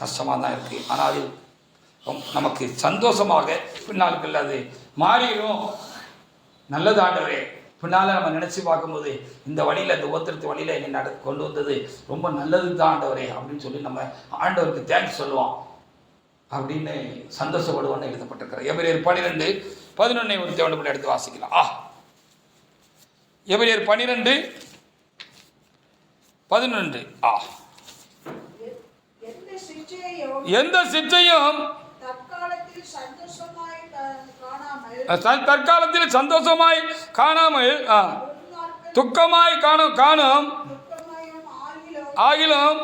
கஷ்டமாக தான் இருக்குது. ஆனால் அது நமக்கு சந்தோஷமாக பின்னாளுக்கு அது மாறிடும். நல்லது ஆண்டவரே, பின்னால் நம்ம நினச்சி பார்க்கும்போது இந்த வழியில், இந்த உபத்திரத்து வழியில் என்னை கொண்டு வந்தது ரொம்ப நல்லது தான் ஆண்டவரே அப்படின்னு சொல்லி நம்ம ஆண்டவருக்கு தேங்க்ஸ் சொல்லுவோம் அப்படின்னு சந்தோஷப்படுவோன்னு எழுதப்பட்டிருக்கிறார். எபிரேயர் 12:11 ஒரு தேவனுடைய எடுத்து வாசிக்கலாம். எபிரேயர் 12:11 எந்த சிற்றையும் தற்காலத்தில் சந்தோஷமாய் காணாமல் துக்கமாய் காணும் ஆகிலும்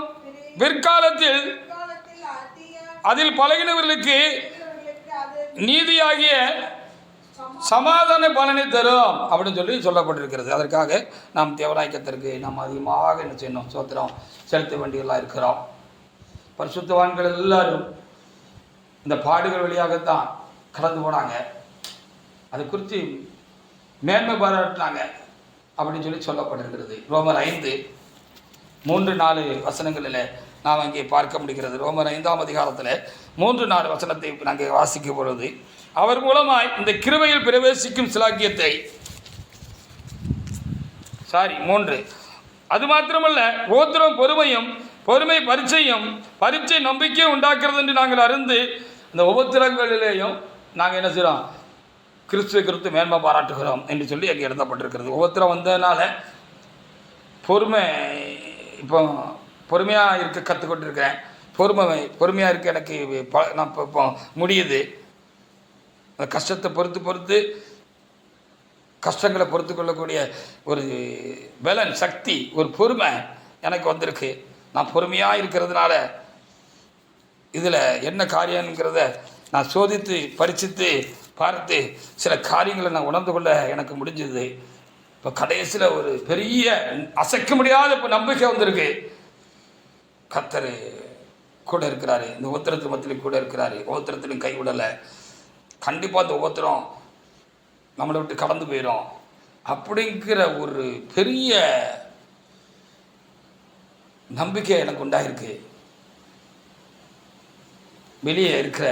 பிற்காலத்தில் அதில் பழகினவர்களுக்கு நீதியாகிய சமாதான பலனை தரும் அப்படின்னு சொல்லி சொல்லப்பட்டிருக்கிறது. அதற்காக நாம் தேவராய்க்கத்திற்கு நாம் அதிகமாக என்ன செய்யணும், சோத்திரம் செலுத்த வேண்டியதெல்லாம் இருக்கிறோம். பரிசுத்தவான்கள் எல்லாரும் இந்த பாடுகள் வழியாகத்தான் கடந்து போனாங்க. அதை குறித்து மேன்மை பாராட்டினாங்க அப்படின்னு சொல்லி சொல்லப்பட்டிருக்கிறது. ரோமர் 5:3-4 வசனங்களில் நாம் அங்கே பார்க்க முடிகிறது. ரோமர் 5ஆம் அதிகாரத்தில் 3-4 வசனத்தை நாங்கள் வாசிக்கும் பொழுது, அவர் மூலமாய் இந்த கிருபையில் பிரவேசிக்கும் சிலாக்கியத்தை 3 அது மாத்திரமல்ல, ஓத்திரம் பொறுமை பரீட்சை நம்பிக்கையை உண்டாக்குறது என்று நாங்கள் அறிந்து இந்த உபத்திரங்களிலேயும் நாங்கள் என்ன செய்கிறோம், கிறிஸ்துவை குறித்து மேன்மை பாராட்டுகிறோம் என்று சொல்லி அங்கே எழுதப்பட்டிருக்கிறது. உபத்திரம் வந்ததுனால இப்போ பொறுமையாக இருக்க கற்றுக்கொண்டிருக்கிறேன். பொறுமையாக இருக்க எனக்கு நான் இப்போ முடியுது. அந்த கஷ்டத்தை பொறுத்து கஷ்டங்களை பொறுத்து கொள்ளக்கூடிய ஒரு பலன், சக்தி, ஒரு பொறுமை எனக்கு வந்திருக்கு. நான் பொறுமையாக இருக்கிறதுனால இதில் என்ன காரியங்கிறத நான் சோதித்து பரீட்சித்து பார்த்து சில காரியங்களை நான் உணர்ந்து கொள்ள எனக்கு முடிஞ்சது. இப்போ கடைசியில் ஒரு பெரிய அசைக்க முடியாத இப்போ நம்பிக்கை வந்திருக்கு. கர்த்தர் கூட இருக்கிறாரு, இந்த உபத்திரத்து மத்தியிலும் கூட இருக்கிறாரு, உபத்திரத்திலும் கைவிடலை. கண்டிப்பாக இந்த உபத்திரம் நம்மளை விட்டு கடந்து போயிடும் அப்படிங்கிற ஒரு பெரிய நம்பிக்கை எனக்கு உண்டாயிருக்கு. வெளியே இருக்கிற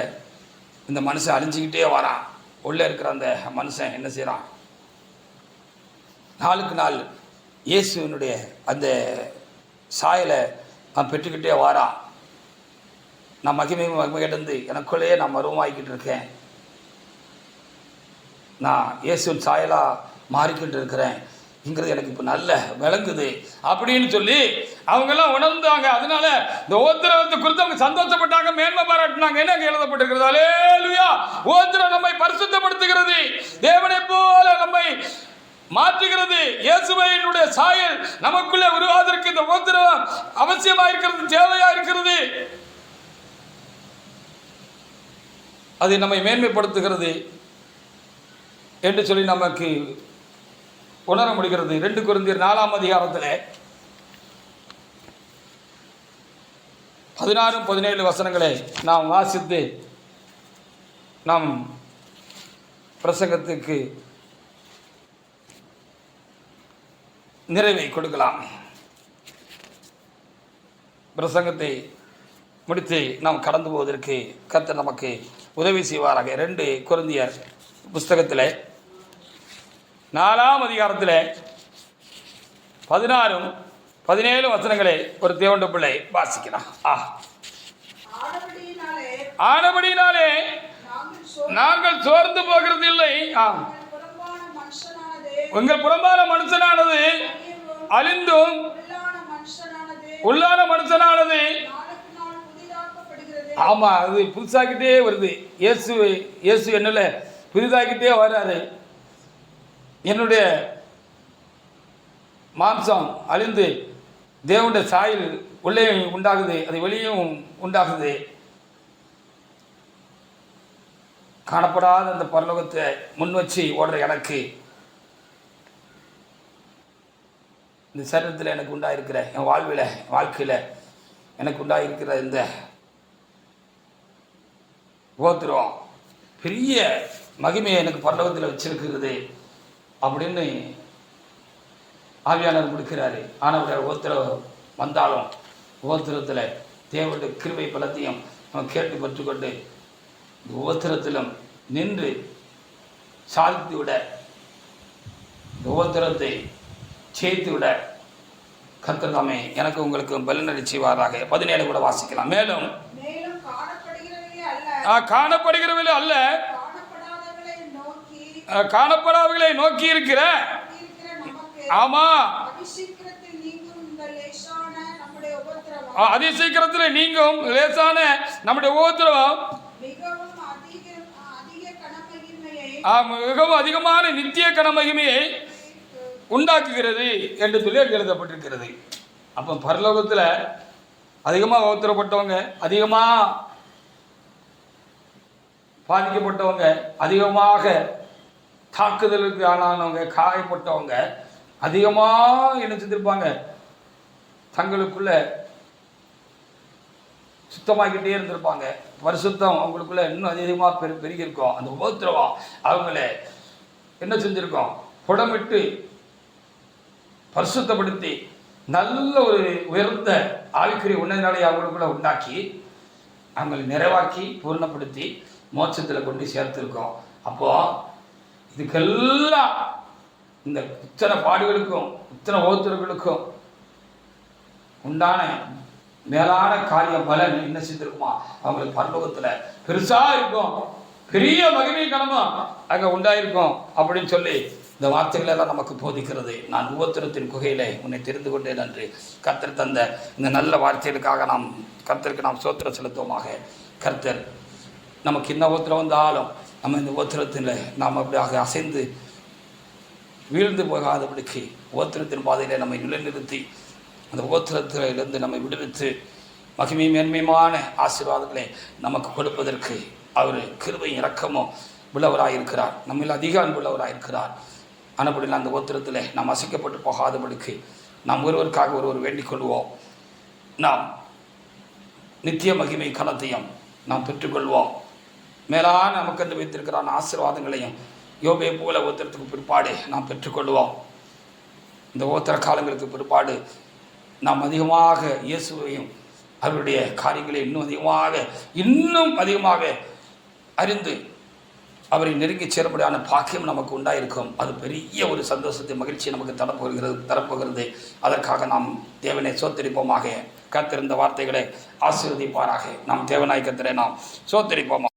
இந்த மனுஷன் அழிஞ்சிக்கிட்டே வரான், உள்ளே இருக்கிற அந்த மனுஷன் என்ன செய்கிறான், நாளுக்கு நாள் இயேசுவினுடைய அந்த சாயலை நான் பெற்றுக்கிட்டே வாரான். நான் மகிமை கிடந்து எனக்குள்ளேயே நான் மருவமாகிக்கிட்டு இருக்கேன். நான் இயேசுவின் சாயலாக மாறிக்கிட்டு இருக்கிறேன்ங்கிறது எனக்கு இப்போ நல்ல விளங்குது அப்படின்னு சொல்லி அவங்கெல்லாம் உணர்ந்தாங்க. அதனால இந்த உபத்திரவத்தை குறித்து அவங்க சந்தோஷப்பட்டாங்க, மேன்மை பாராட்டினாங்க. என்ன எழுதப்பட்டிருக்கிறது? அல்லேலூயா! உபத்திரம் நம்மை பரிசுத்தப்படுத்துகிறது, தேவனை போல நம்மை மாற்றுகிறது. இயேசுவினுடைய சாயல் நமக்குள்ளே உருவாவதற்கு இந்த உபத்திரவம் அவசியமாக இருக்கிறது, தேவையாக இருக்கிறது. அது நம்மை மேன்மைப்படுத்துகிறது என்று சொல்லி நமக்கு உணர முடிகிறது. 2 கொரிந்தியர் 4ஆம் அதிகாரத்தில் 16-17 வசனங்களை நாம் வாசித்து நாம் பிரசங்கத்துக்கு நிறைவை கொடுக்கலாம். பிரசங்கத்தை முடித்து நாம் கடந்து போவதற்கு கர்த்தர் நமக்கு உதவி செய்வாராக. 2 கொரிந்தியர் புஸ்தகத்தில் 4ஆம் அதிகாரத்தில் 16-17 வசனங்களை ஒரு தேவனுடைய பிள்ளை வாசிக்கலாம். ஆனபடியினாலே நாங்கள் சோர்ந்து போகிறது இல்லை, உங்கள் புறம்பான மனுஷனானது அழிந்தும் உள்ளான மனுஷனானது ஆமாம் அது புதுசாகிட்டே வருது. இயேசு என்னல புதிதாகிட்டே வர்றாரு. என்னுடைய மாம்சம் அழிந்து தேவனுடைய சாயல் உள்ளே உண்டாகுது, அது வெளியும் உண்டாகுது. காணப்படாத அந்த பரலோகத்தை முன் வச்சு ஓடுற எனக்கு இந்த சரீரத்தில் எனக்கு உண்டாயிருக்கிற என் வாழ்க்கையில் எனக்கு உண்டாயிருக்கிற இந்த உபத்திரம் பெரிய மகிமையை எனக்கு பரலோகத்தில் வச்சிருக்கிறது அப்படின்னு ஆவியானவர் கொடுக்கிறாரு. ஆனால் உபத்திரவம் வந்தாலும் உபத்திரத்தில் தேவனுடைய கிருபை பலத்தையும் நம்ம கேட்டு பெற்றுக்கொண்டு உபத்திரத்திலும் நின்று சாதித்து விட, உபத்திரத்தை சேர்த்து விட கர்த்தர் தாமே எனக்கு உங்களுக்கு பலனடி செய்வாராக. 17 கூட வாசிக்கலாம். மேலும் காணப்படுகிறவர்களே அல்ல, காணப்படாதவர்களை நோக்கி இருக்கிற, ஆமா, அதிசீக்கிரத்தில் நீங்கும் லேசான நம்முடைய உபத்திரவம் மிகவும் அதிகமான நித்திய கனமகிமையை உண்டாக்குகிறது என்று சொல்லி எழுதப்பட்டிருக்கிறது. அப்போ பரலோகத்தில் அதிகமாக உபத்திரப்பட்டவங்க, அதிகமாக பாதிக்கப்பட்டவங்க, அதிகமாக தாக்குதலுக்கு ஆளானவங்க, காயப்பட்டவங்க அதிகமாக என்ன செஞ்சிருப்பாங்க, தங்களுக்குள்ள சுத்தமாகிக்கிட்டே இருந்திருப்பாங்க. பரிசுத்தம் அவங்களுக்குள்ள இன்னும் அதிகமாக பெருகியிருக்கும். அந்த உபத்திரவம் அவங்கள என்ன செஞ்சுருக்கோம், புடமிட்டு பரிசுத்தப்படுத்தி நல்ல ஒரு உயர்ந்த ஆவிக்குரிய உன்னதநிலையை அவங்களுக்குள்ள உண்டாக்கி அவங்களை நிறைவாக்கி பூர்ணப்படுத்தி மோட்சத்தில் கொண்டு சேர்த்துருக்கோம். அப்போது இதுக்கெல்லாம் இந்த இத்தனை பாடுகளுக்கும் இத்தனை உபத்திரங்களுக்கும் உண்டான மேலான காரியம் பலன் என்ன செஞ்சிருக்குமா, அவங்களுக்கு பரலோகத்தில் பெருசாக இருக்கும், பெரிய மகிமை கனமும் அங்கே உண்டாயிருக்கும் அப்படின்னு சொல்லி இந்த வார்த்தைகள் எல்லாம் நமக்கு போதிக்கிறது. நான் உபத்திரத்தின் குகையிலே உன்னை தெரிந்து கொண்டேன் என்று கர்த்தர் தந்த இந்த நல்ல வார்த்தைகளுக்காக நாம் கர்த்தருக்கு நாம் சோத்திரம் செலுத்துவோமாக. கர்த்தர் நமக்கு என்ன உபத்திரம் வந்தாலும் நம்ம இந்த உபத்திரத்தில் நாம் அப்படியாக அசைந்து வீழ்ந்து போகாதபடிக்கு உபத்திரத்தின் பாதையிலே நம்மை நிலைநிறுத்தி அந்த உபத்திரத்திலிருந்து நம்மை விடுவித்து மகிமை மேன்மையான ஆசீர்வாதங்களை நமக்கு கொடுப்பதற்கு அவர் கிருபை இரக்கமும் உள்ளவராயிருக்கிறார். நம்மில் அதிக அன்புள்ளவராயிருக்கிறார். ஆனபடியில் அந்த உபத்திரத்தில் நாம் அசைக்கப்பட்டு போகாதபடிக்கு நாம் ஒருவருக்காக ஒருவர் வேண்டிக் கொள்வோம். நாம் நித்திய மகிமை கனத்தையும் நாம் பெற்றுக்கொள்வோம். மேலான நமக்கென்று வைத்திருக்கிறான ஆசீர்வாதங்களையும் யோபே போல உபத்திரத்துக்கு பிற்பாடு நாம் பெற்றுக்கொள்வோம். இந்த உபத்திர காலங்களுக்கு பிற்பாடு நாம் அதிகமாக இயேசுவையும் அவருடைய காரியங்களை இன்னும் அதிகமாக அறிந்து அவரை நெருங்கி சேரும்படியான பாக்கியம் நமக்கு உண்டாயிருக்கும். அது பெரிய ஒரு சந்தோஷத்தை மகிழ்ச்சியை நமக்கு தரப்போகிறது. அதற்காக நாம் தேவனை சோத்தரிப்போமாக. கர்த்தர் இந்த வார்த்தைகளை ஆசீர்வதிப்பாராக. நாம் தேவனாய் கர்த்தரை நாம் சோத்தரிப்போமாக.